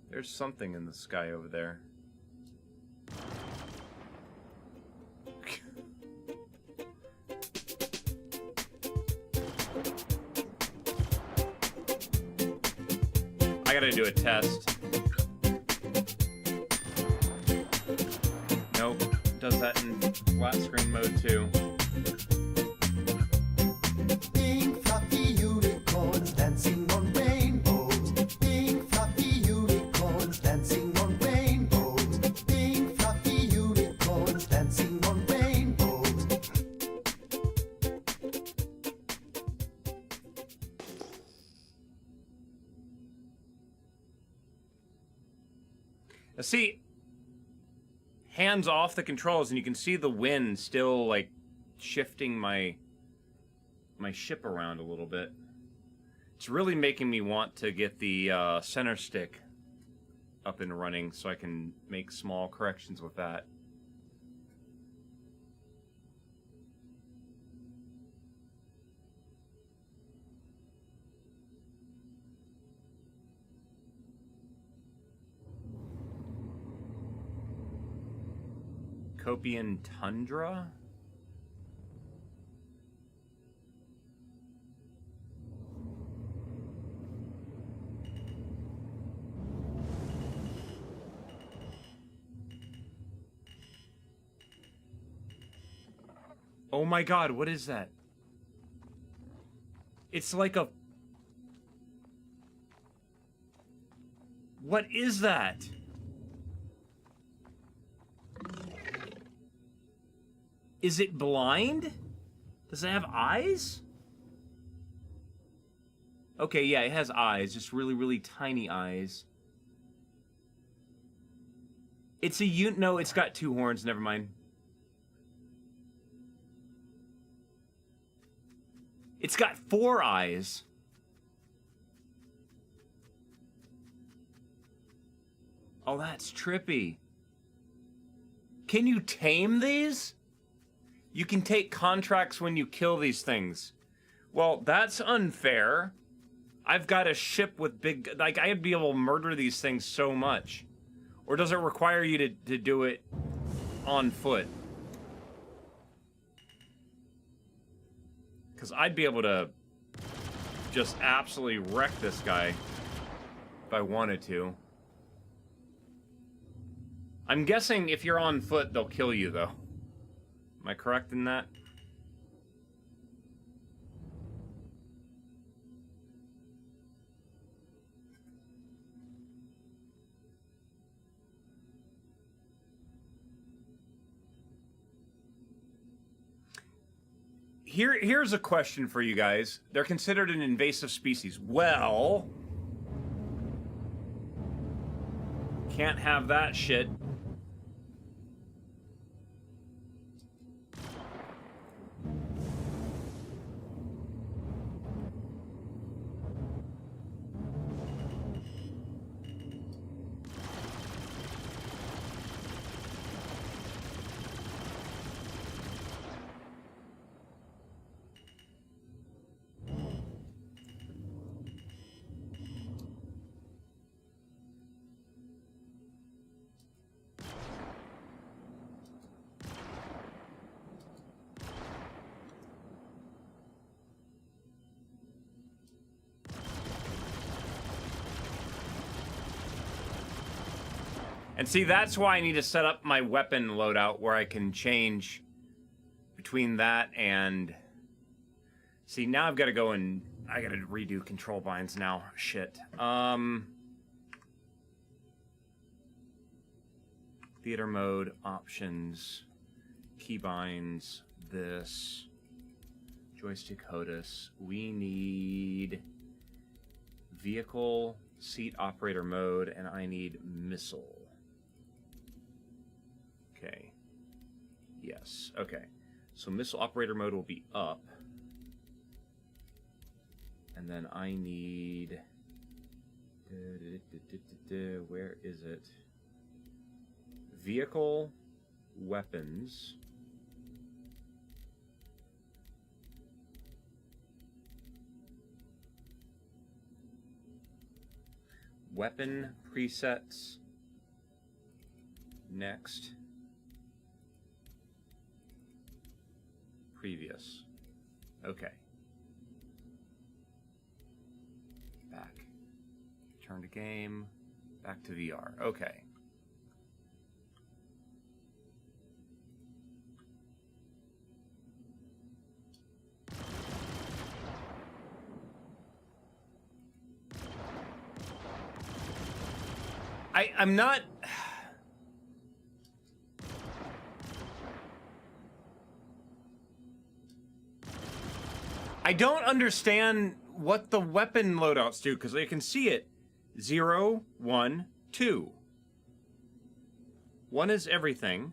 There's something in the sky over there. I gotta do a test. Nope, does that in flat screen mode too. Pink fluffy unicorns dancing on rainbows. Pink fluffy unicorns dancing on rainbows. Pink fluffy unicorns dancing on rainbows. Now see, hands off the controls and you can see the wind still like shifting my ship around a little bit. It's really making me want to get the center stick up and running so I can make small corrections with that. Copian Tundra? Oh my god, what is that? It's like a... What is that? Is it blind? Does it have eyes? Okay, yeah, it has eyes. Just really, really tiny eyes. It's a no, it's got two horns. Never mind. It's got 4 eyes. Oh, that's trippy. Can you tame these? You can take contracts when you kill these things. Well, that's unfair. I've got a ship with big... Like, I'd be able to murder these things so much. Or does it require you to do it on foot? Because I'd be able to just absolutely wreck this guy if I wanted to. I'm guessing if you're on foot, they'll kill you, though. Am I correct in that? Here's a question for you guys. They're considered an invasive species. Well, can't have that shit. And see, that's why I need to set up my weapon loadout where I can change between that and... See, now I've got to go and... I got to redo control binds now. Shit. Theater mode, options, keybinds, this, joystick HOTAS. We need vehicle, seat operator mode, and I need missile. Okay. Yes. Okay. So missile operator mode will be up. And then I need... Where is it? Vehicle, weapons. Weapon presets. Next. Previous. Okay. Back. Turn to game. Back to VR. Okay. I'm not... I don't understand what the weapon loadouts do, because I can see it. 0, 1, 2. 1 is everything.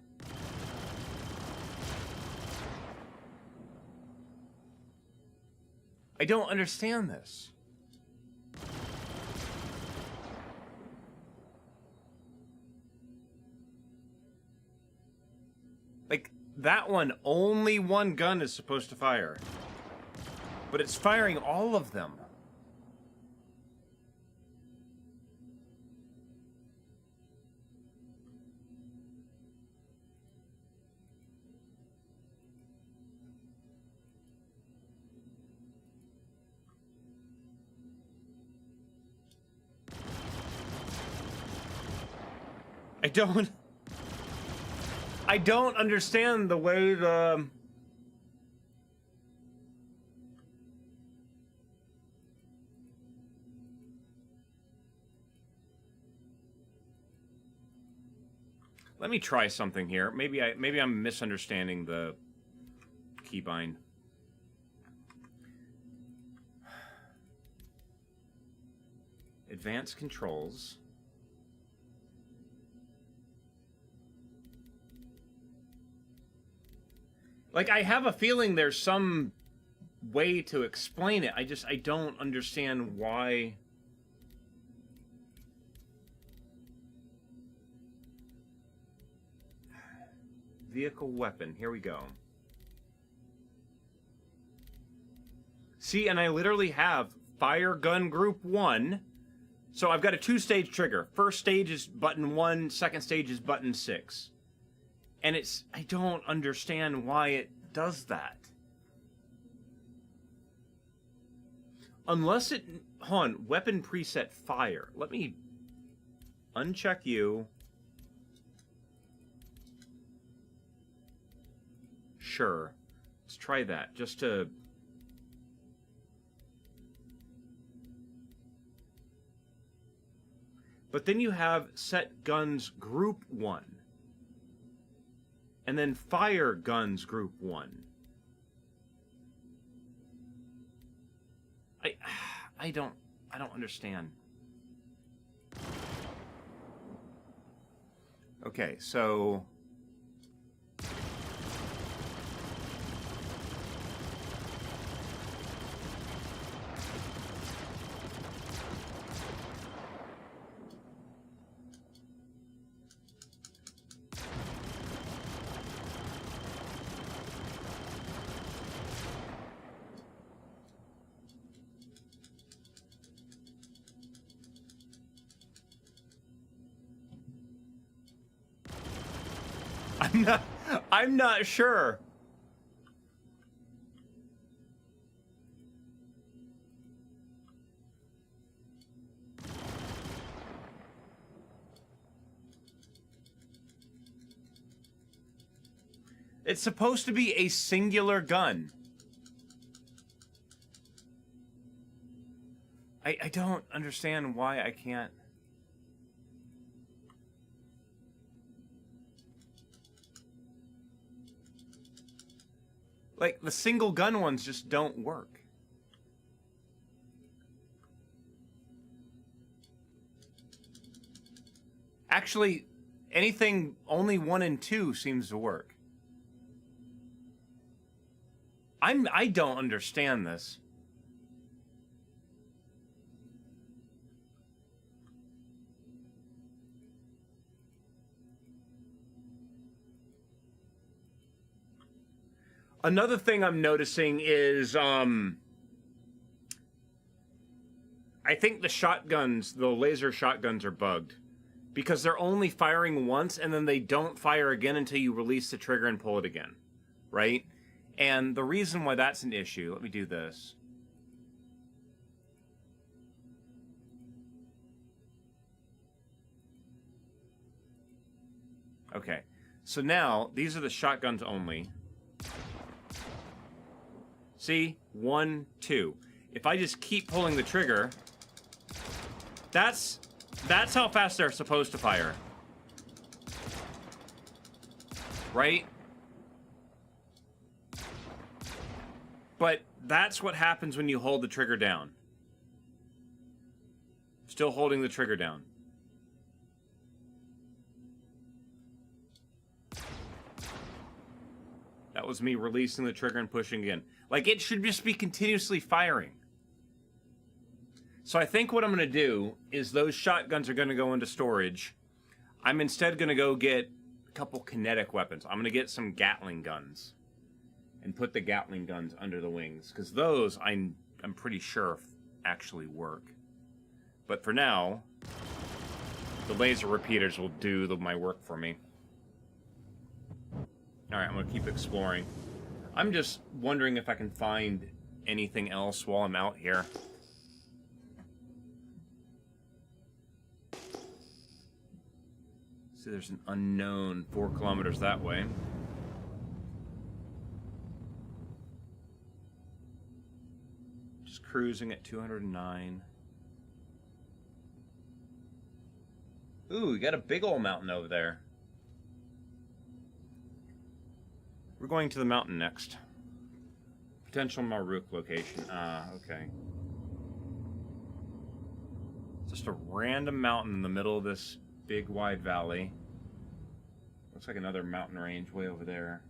I don't understand this. Like, that one, only one gun is supposed to fire. But it's firing all of them. I don't understand the way the... Let me try something here. Maybe I'm misunderstanding the keybind. Advanced controls. Like, I have a feeling there's some way to explain it. I don't understand why. Vehicle weapon. Here we go. See, and I literally have fire gun group 1. So I've got a 2-stage trigger. First stage is button 1, second stage is button 6. And I don't understand why it does that. Unless it, hold on, weapon preset fire. Let me uncheck you. Sure. Let's try that, just to... But then you have set guns group 1. And then fire guns group 1. I don't understand. Okay, so I'm not sure. It's supposed to be a singular gun. I don't understand why I can't. Like, the single gun ones just don't work. Actually, anything only 1 and 2 seems to work. I don't understand this. Another thing I'm noticing is, I think the shotguns, the laser shotguns are bugged. Because they're only firing once, and then they don't fire again until you release the trigger and pull it again. Right? And the reason why that's an issue, let me do this. Okay. So now, these are the shotguns only. See? 1, 2. If I just keep pulling the trigger, that's how fast they're supposed to fire. Right? But that's what happens when you hold the trigger down. Still holding the trigger down. That was me releasing the trigger and pushing again. Like, it should just be continuously firing. So I think what I'm going to do is those shotguns are going to go into storage. I'm instead going to go get a couple kinetic weapons. I'm going to get some Gatling guns. And put the Gatling guns under the wings. Because those, I'm pretty sure, actually work. But for now, the laser repeaters will do my work for me. Alright, I'm going to keep exploring. I'm just wondering if I can find anything else while I'm out here. See, there's an unknown 4 kilometers that way. Just cruising at 209. Ooh, we got a big old mountain over there. We're going to the mountain next. Potential Maruk location. Ah, okay. Just a random mountain in the middle of this big wide valley. Looks like another mountain range way over there.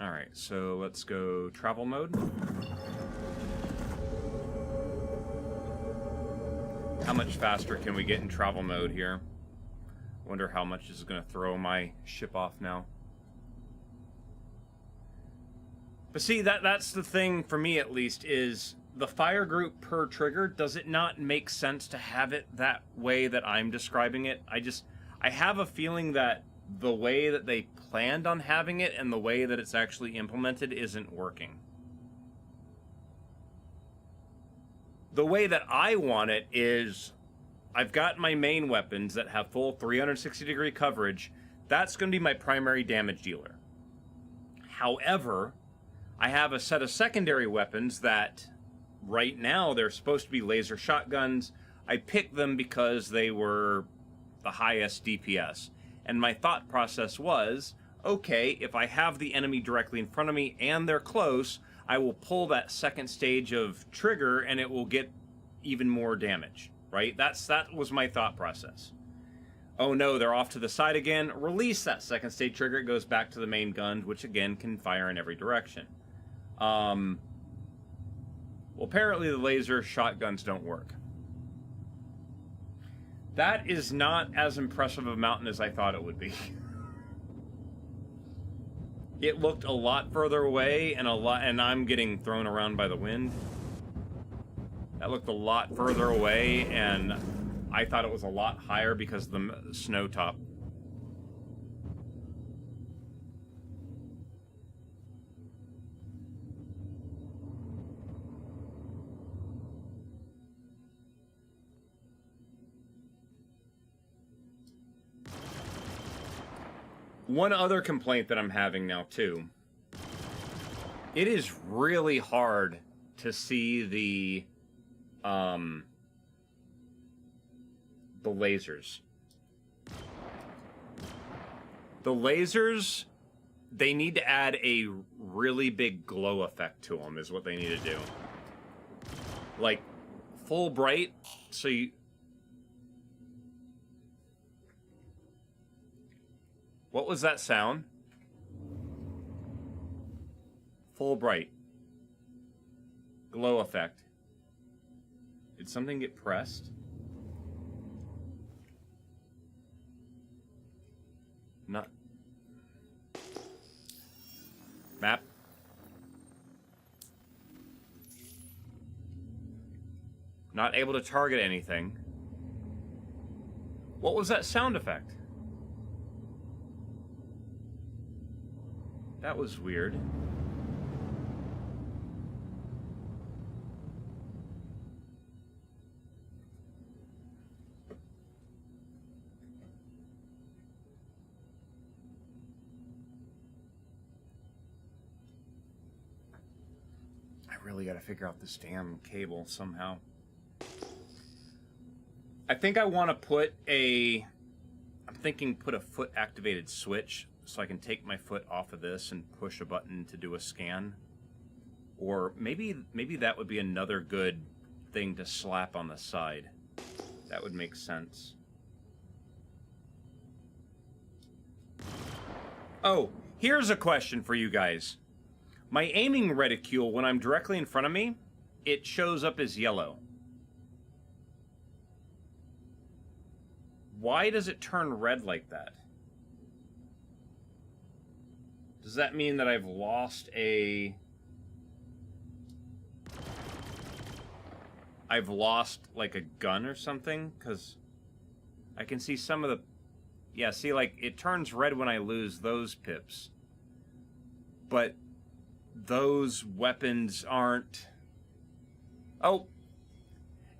Alright, so let's go travel mode. How much faster can we get in travel mode here? Wonder how much this is going to throw my ship off now. But see, that's the thing for me at least, is the fire group per trigger, does it not make sense to have it that way that I'm describing it? I have a feeling that the way that they planned on having it and the way that it's actually implemented isn't working. The way that I want it is, I've got my main weapons that have full 360-degree coverage. That's going to be my primary damage dealer. However, I have a set of secondary weapons that, right now, they're supposed to be laser shotguns. I picked them because they were the highest DPS. And my thought process was, okay, if I have the enemy directly in front of me and they're close, I will pull that second stage of trigger and it will get even more damage. Right? That was my thought process. Oh no, they're off to the side again. Release that second stage trigger. It goes back to the main gun, which again can fire in every direction. Well, apparently the laser shotguns don't work. That is not as impressive a mountain as I thought it would be. It looked a lot further away and I'm getting thrown around by the wind. That looked a lot further away, and I thought it was a lot higher because of the snow top. One other complaint that I'm having now, too. It is really hard to see the lasers. The lasers, they need to add a really big glow effect to them, is what they need to do. Like, full bright, so you... What was that sound? Full bright. Glow effect. Did something get pressed? Not... Map. Not able to target anything. What was that sound effect? That was weird. I really gotta figure out this damn cable somehow. I think I want to put a... I'm thinking put a foot activated switch so I can take my foot off of this and push a button to do a scan. Or maybe that would be another good thing to slap on the side. That would make sense. Oh, here's a question for you guys. My aiming reticule, when I'm directly in front of me, it shows up as yellow. Why does it turn red like that? Does that mean that I've lost a... I've lost, like, a gun or something? Because I can see some of the... Yeah, see, like, it turns red when I lose those pips. But those weapons aren't... Oh!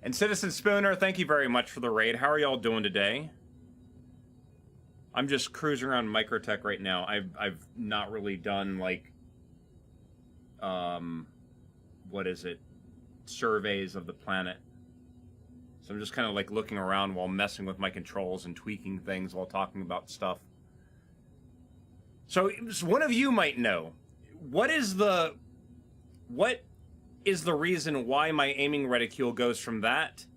And Citizen Spooner, thank you very much for the raid. How are y'all doing today? I'm just cruising around Microtech right now. I've not really done, like, what is it? Surveys of the planet. So I'm just kind of, like, looking around while messing with my controls and tweaking things while talking about stuff. So one of you might know, what is the reason why my aiming reticule goes from that,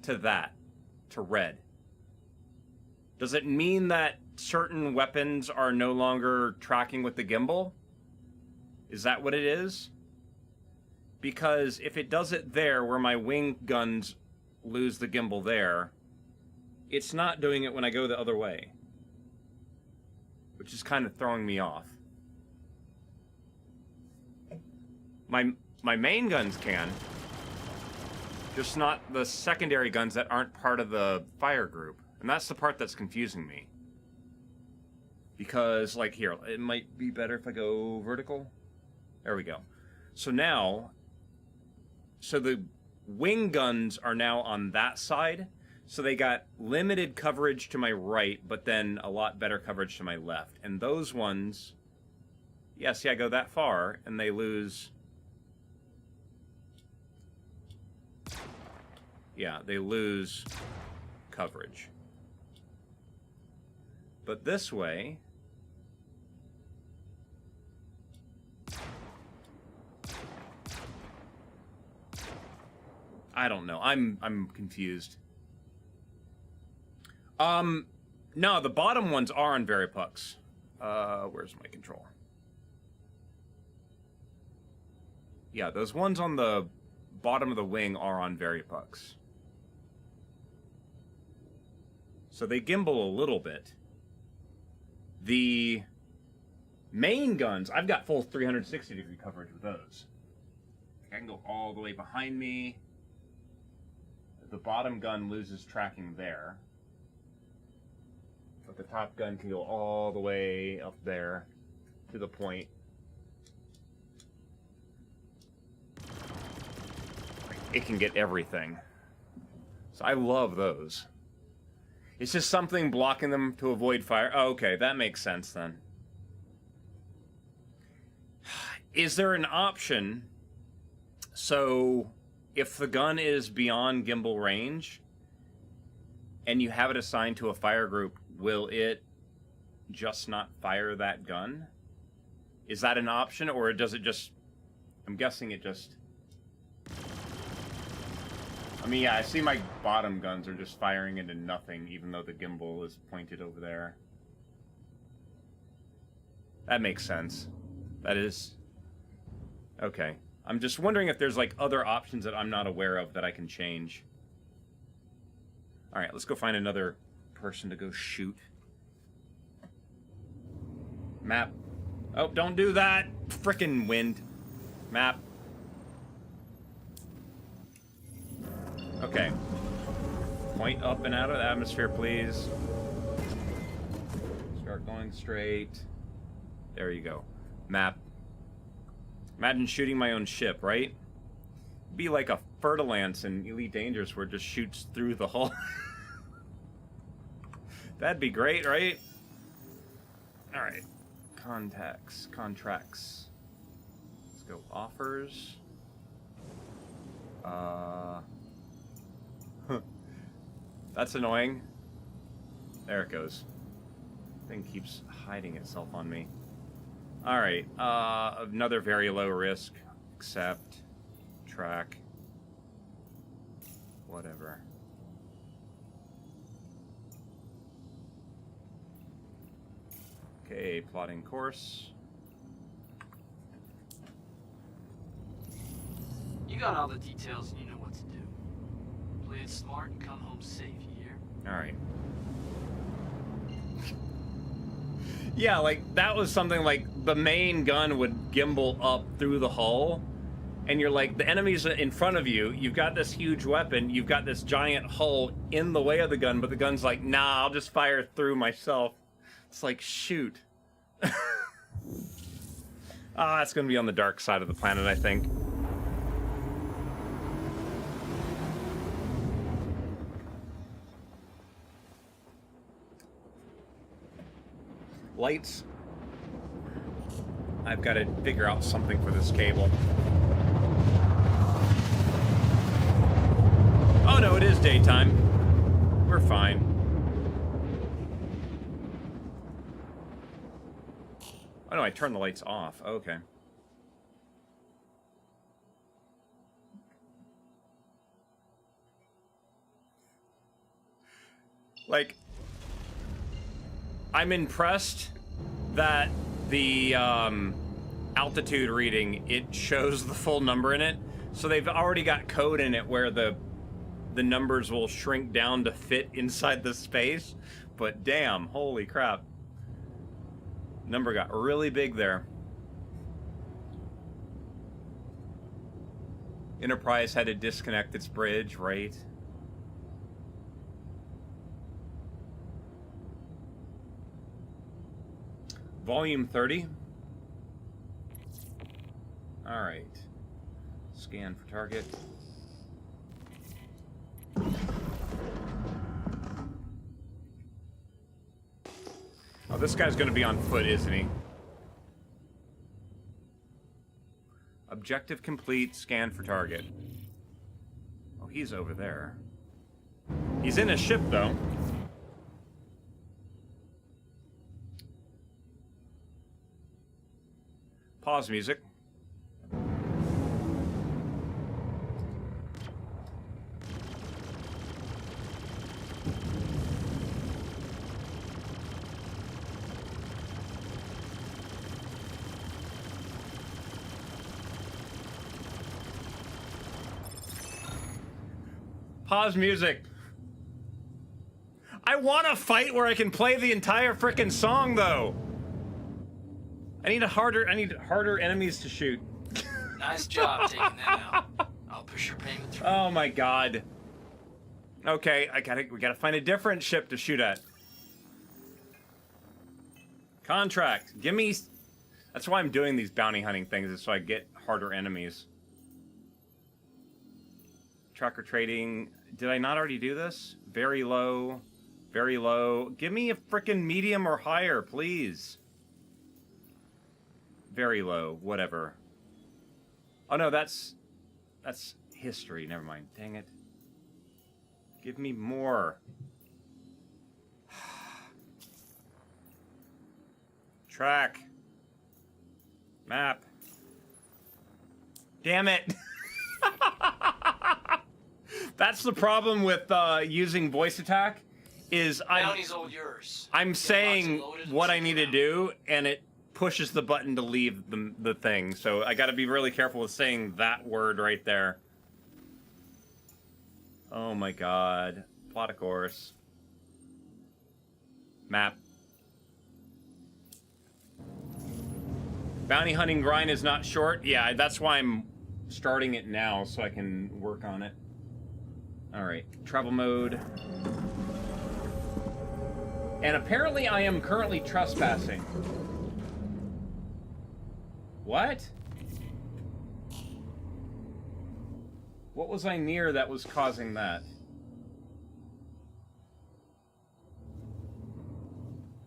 to red? Does it mean that certain weapons are no longer tracking with the gimbal? Is that what it is? Because if it does it there, where my wing guns lose the gimbal there, it's not doing it when I go the other way. Which is kind of throwing me off. My main guns can. Just not the secondary guns that aren't part of the fire group. And that's the part that's confusing me. Because, like, here, it might be better if I go vertical. There we go. So now, so the wing guns are now on that side. So they got limited coverage to my right, but then a lot better coverage to my left. And those ones, yeah, see, I go that far, and they lose... Yeah, they lose coverage. But this way... I don't know. I'm confused. No, the bottom ones are on Veripux. Where's my control? Yeah, those ones on the bottom of the wing are on Veripux. So they gimbal a little bit. The main guns, I've got full 360-degree coverage with those. I can go all the way behind me. The bottom gun loses tracking there. But the top gun can go all the way up there to the point. It can get everything. So I love those. It's just something blocking them to avoid fire. Oh, okay, that makes sense then. Is there an option, so if the gun is beyond gimbal range and you have it assigned to a fire group, will it just not fire that gun? Is that an option, or does it just... I'm guessing it just... I mean, yeah, I see my bottom guns are just firing into nothing, even though the gimbal is pointed over there. That makes sense. That is... Okay. I'm just wondering if there's, like, other options that I'm not aware of that I can change. Alright, let's go find another person to go shoot. Map. Oh, don't do that! Frickin' wind. Map. Okay. Point up and out of the atmosphere, please. Start going straight. There you go. Map. Imagine shooting my own ship, right? Be like a Fertilance in Elite Dangerous where it just shoots through the hull. That'd be great, right? Alright. Contracts. Let's go offers. That's annoying. There it goes. Thing keeps hiding itself on me. Alright, another very low risk. Accept. Track. Whatever. Okay, plotting course. You got all the details and you know what to do. Play it smart and come home safe, you hear? Alright. Yeah, like, that was something like the main gun would gimbal up through the hull, and you're like, the enemy's in front of you, you've got this huge weapon, you've got this giant hull in the way of the gun, but the gun's like, nah, I'll just fire through myself. It's like, shoot. It's gonna be on the dark side of the planet, I think. Lights. I've got to figure out something for this cable. Oh no, it is daytime. We're fine. Oh no, I turned the lights off. Okay. Like, I'm impressed that the altitude reading, it shows the full number in it. So they've already got code in it where the numbers will shrink down to fit inside the space. But damn, holy crap. Number got really big there. Enterprise had to disconnect its bridge, right? Volume 30. All right. Scan for target. Oh, this guy's gonna be on foot, isn't he? Objective complete. Scan for target. Oh, he's over there. He's in a ship, though. Pause music. Pause music. I want a fight where I can play the entire frickin' song, though. I need harder enemies to shoot. Nice job taking that out. I'll push your payment through. Oh my god. Okay, we gotta find a different ship to shoot at. Contract. Give me... That's why I'm doing these bounty hunting things, is so I get harder enemies. Tracker trading. Did I not already do this? Very low. Very low. Give me a frickin' medium or higher, please. Very low. Whatever. Oh no, that's history. Never mind. Dang it. Give me more. Track. Map. Damn it. That's the problem with using voice attack. Is Bounty's all yours. I'm Get saying boxes loaded, what I check need them to out. do, and it pushes the button to leave the thing. So I got to be really careful with saying that word right there. Oh my god. Plot a course. Map. Bounty hunting grind is not short. Yeah, that's why I'm starting it now, so I can work on it. Alright, travel mode. And apparently I am currently trespassing. What? What was I near that was causing that?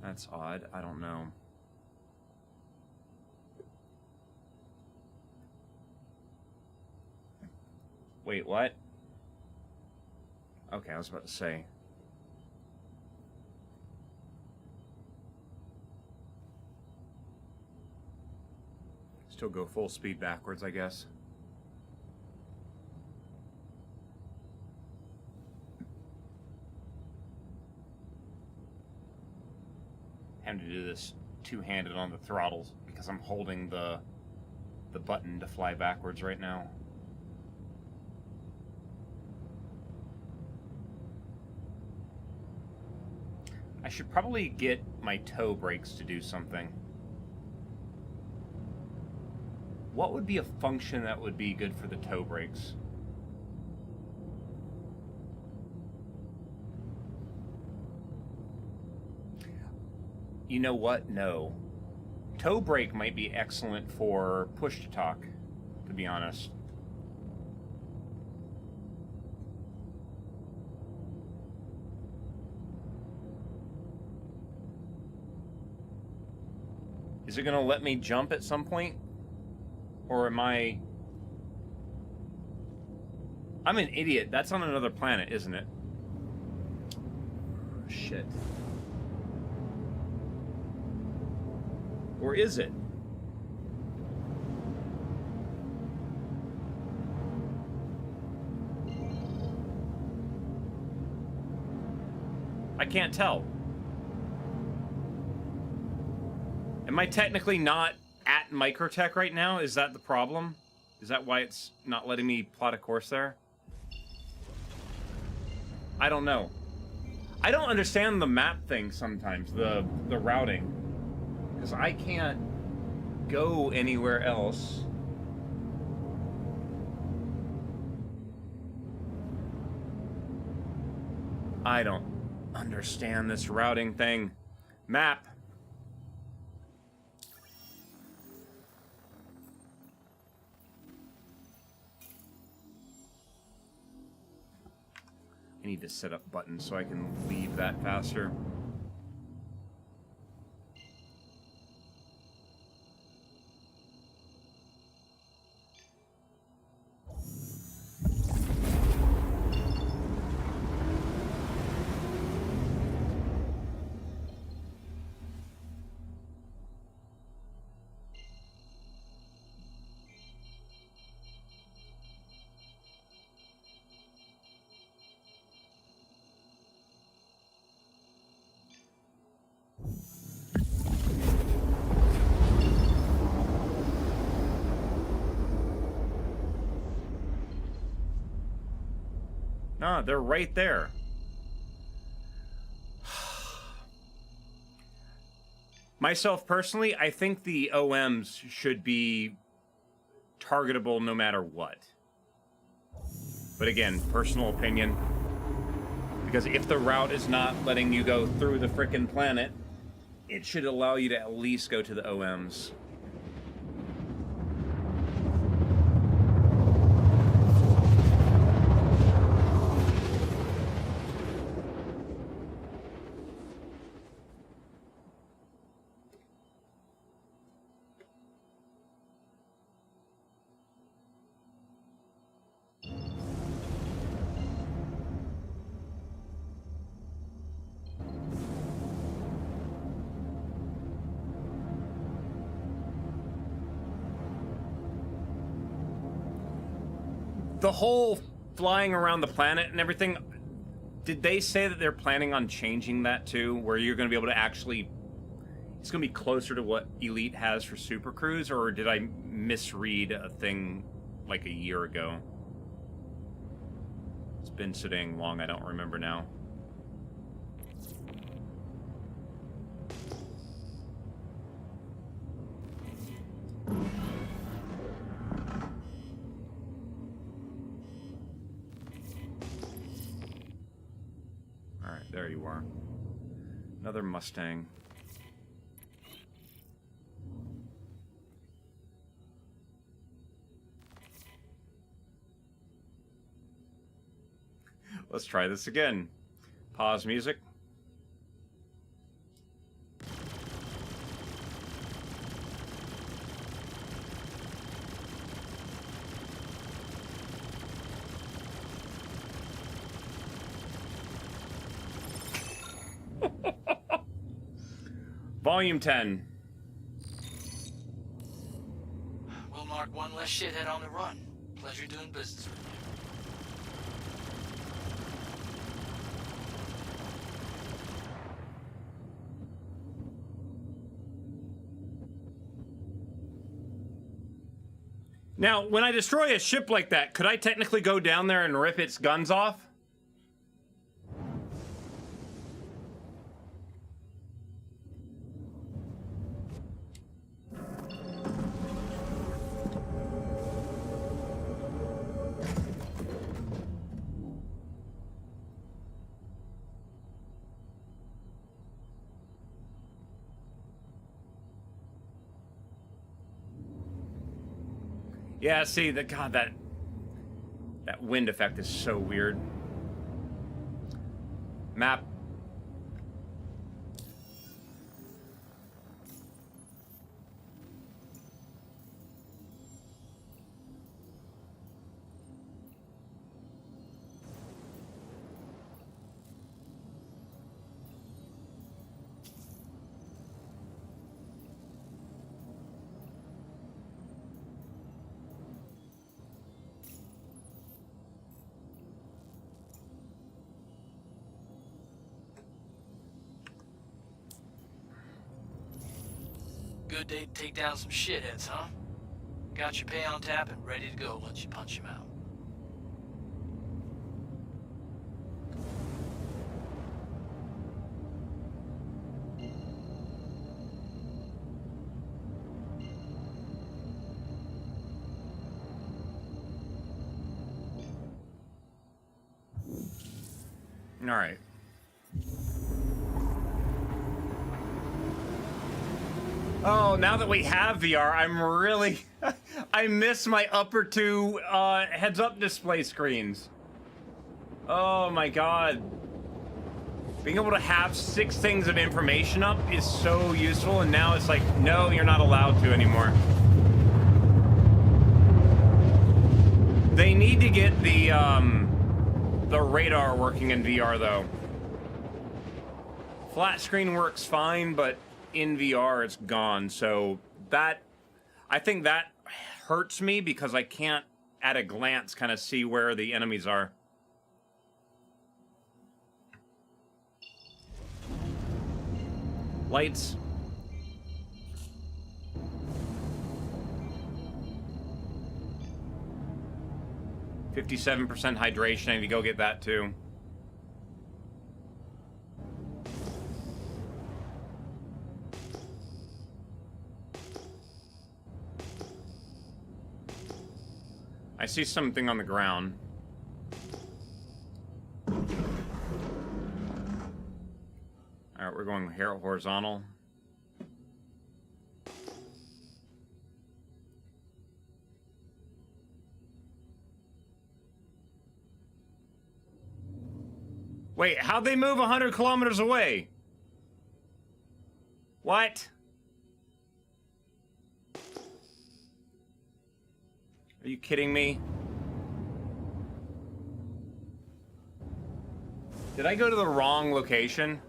That's odd. I don't know. Wait, what? Okay, I was about to say. Still go full speed backwards, I guess. Having to do this two-handed on the throttles because I'm holding the button to fly backwards right now. I should probably get my toe brakes to do something. What would be a function that would be good for the toe brakes? You know what? No. Toe brake might be excellent for push to talk, to be honest. Is it going to let me jump at some point? Or am I... I'm an idiot. That's on another planet, isn't it? Shit. Or is it? I can't tell. Am I technically not at Microtech right now? Is that the problem? Is that why it's not letting me plot a course there? I don't know. I don't understand the map thing sometimes, the routing. Because I can't go anywhere else. I don't understand this routing thing. Map. I need to set up buttons so I can leave that faster. Nah, they're right there. Myself personally, I think the OMs should be targetable no matter what. But again, personal opinion. Because if the route is not letting you go through the frickin' planet, it should allow you to at least go to the OMs. the whole flying around the planet and everything, did they say that they're planning on changing that too, where you're going to be able to actually, it's going to be closer to what Elite has for Super Cruise, or did I misread a thing like a year ago? It's been sitting long, I don't remember now. Alright, there you are. Another Mustang. Let's try this again. Pause music. Volume 10. We'll mark one less shithead on the run. Pleasure doing business with you. Now, when I destroy a ship like that, could I technically go down there and rip its guns off? Yeah, see, God, that wind effect is so weird. Map. Good day to take down some shitheads, huh? Got your pay on tap and ready to go once you punch him out. All right. Oh, now that we have VR, I'm really... I miss my upper two heads-up display screens. Oh my god. Being able to have 6 things of information up is so useful, and now it's like, no, you're not allowed to anymore. They need to get the radar working in VR, though. Flat screen works fine, but in VR it's gone, so that, I think that hurts me because I can't at a glance kind of see where the enemies are. Lights. %57 hydration. I need to go get that too. I see something on the ground. Alright, we're going horizontal. Wait, how'd they move 100 kilometers away? What? Are you kidding me? Did I go to the wrong location?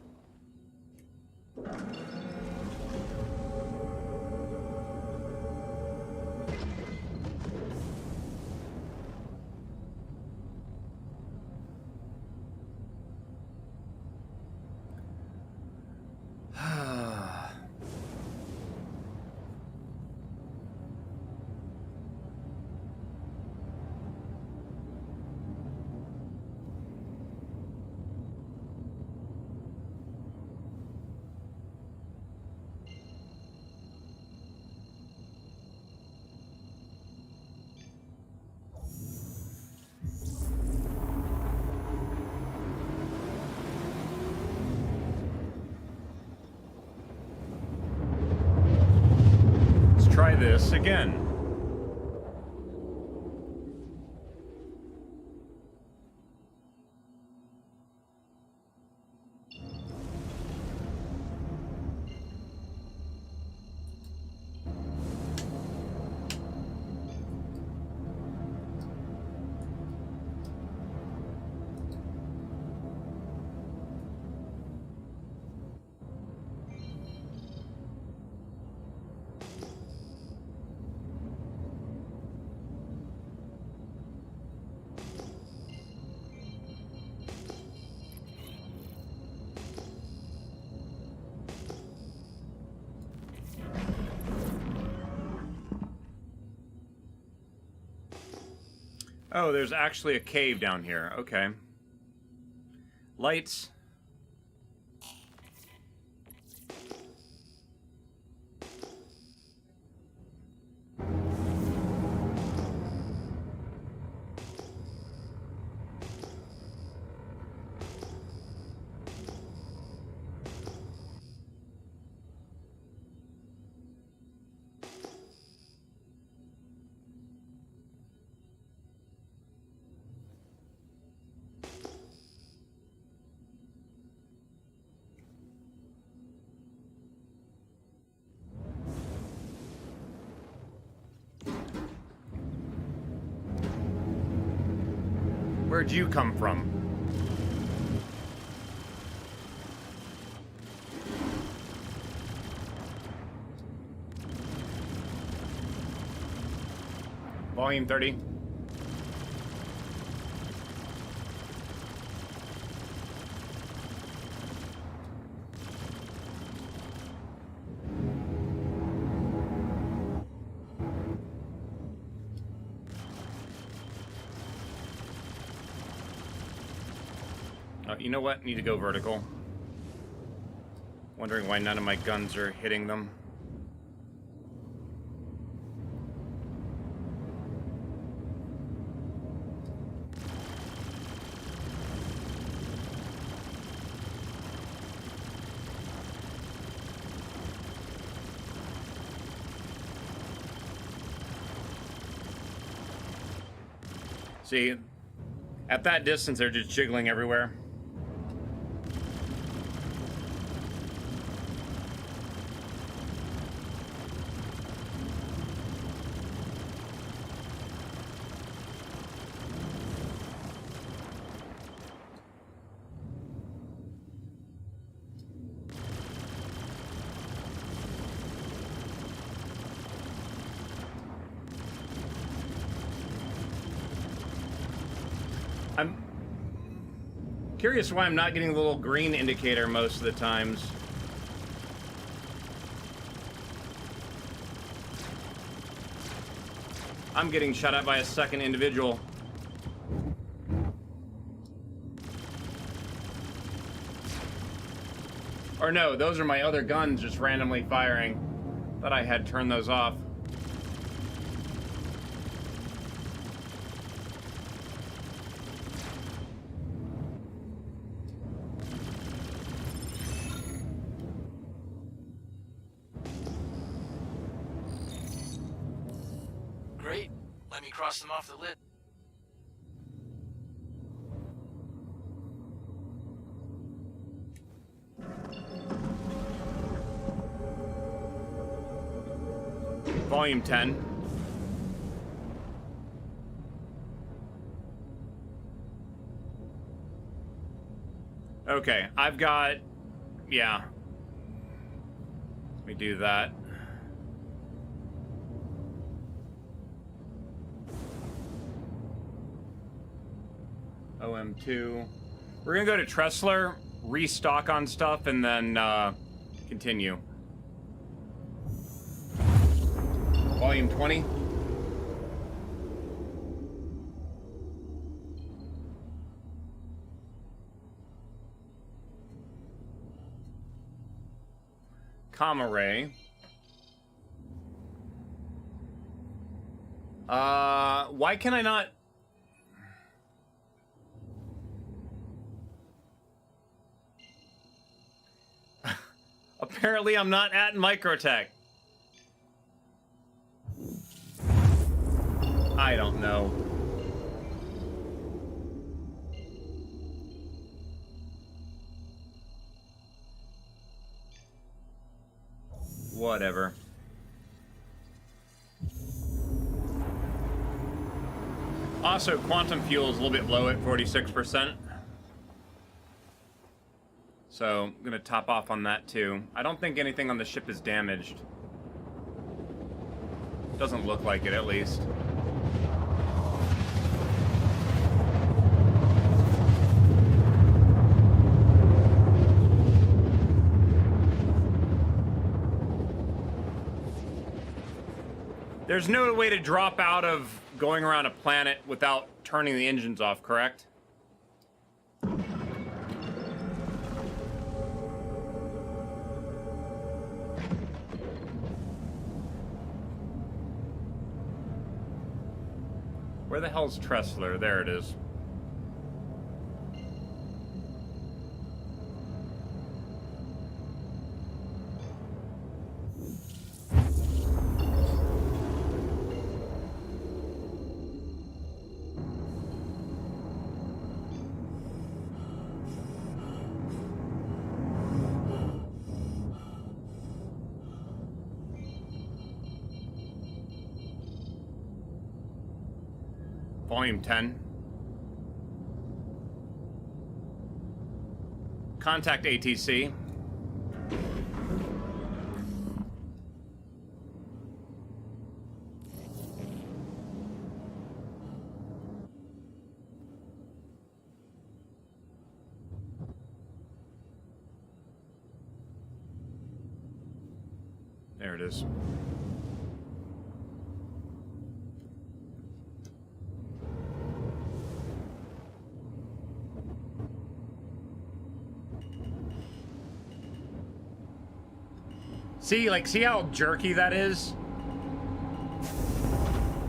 this again. Oh, there's actually a cave down here. Okay. Lights. Where'd you come from? Volume 30. You know what? Need to go vertical. Wondering why none of my guns are hitting them. See, at that distance, they're just jiggling everywhere. I'm curious why I'm not getting the little green indicator most of the times. I'm getting shot at by a second individual. Or no, those are my other guns just randomly firing. Thought I had turned those off. Great. Let me cross them off the list. Volume 10. Okay, I've got... yeah. Let me do that. OM2. We're gonna go to Tressler, restock on stuff, and then continue. Volume 20. Comma ray. Why can I not? Apparently I'm not at Microtech. I don't know. Whatever. Also, quantum fuel is a little bit low at 46%. So, I'm gonna top off on that too. I don't think anything on the ship is damaged. Doesn't look like it, at least. There's no way to drop out of going around a planet without turning the engines off, correct? Where the hell's Tressler? There it is. Volume 10. Contact ATC. There it is. See, like, see how jerky that is?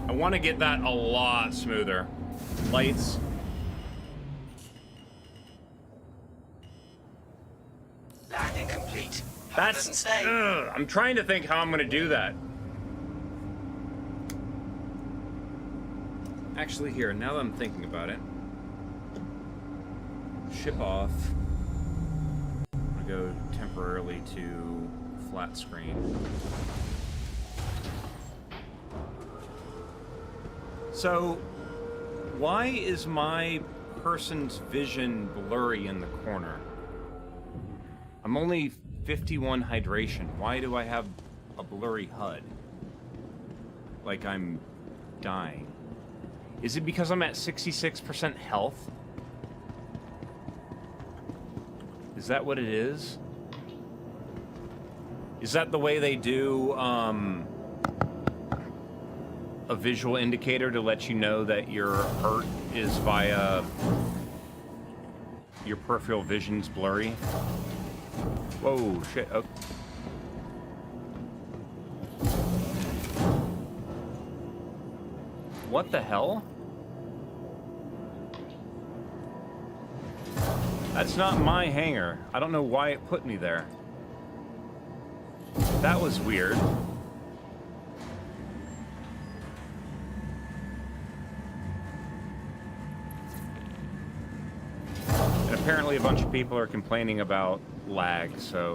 I want to get that a lot smoother. Lights. Landing complete. That's... I'm trying to think how I'm going to do that. Actually, here, now that I'm thinking about it. Ship off. I'm going to go temporarily to flat screen. So, why is my person's vision blurry in the corner? I'm only 51 hydration. Why do I have a blurry HUD? Like I'm dying. Is it because I'm at 66% health? Is that what it is? Is that the way they do a visual indicator to let you know that your hurt is via your peripheral vision's blurry? Whoa, shit. Oh. What the hell? That's not my hangar. I don't know why it put me there. That was weird. And apparently a bunch of people are complaining about lag, so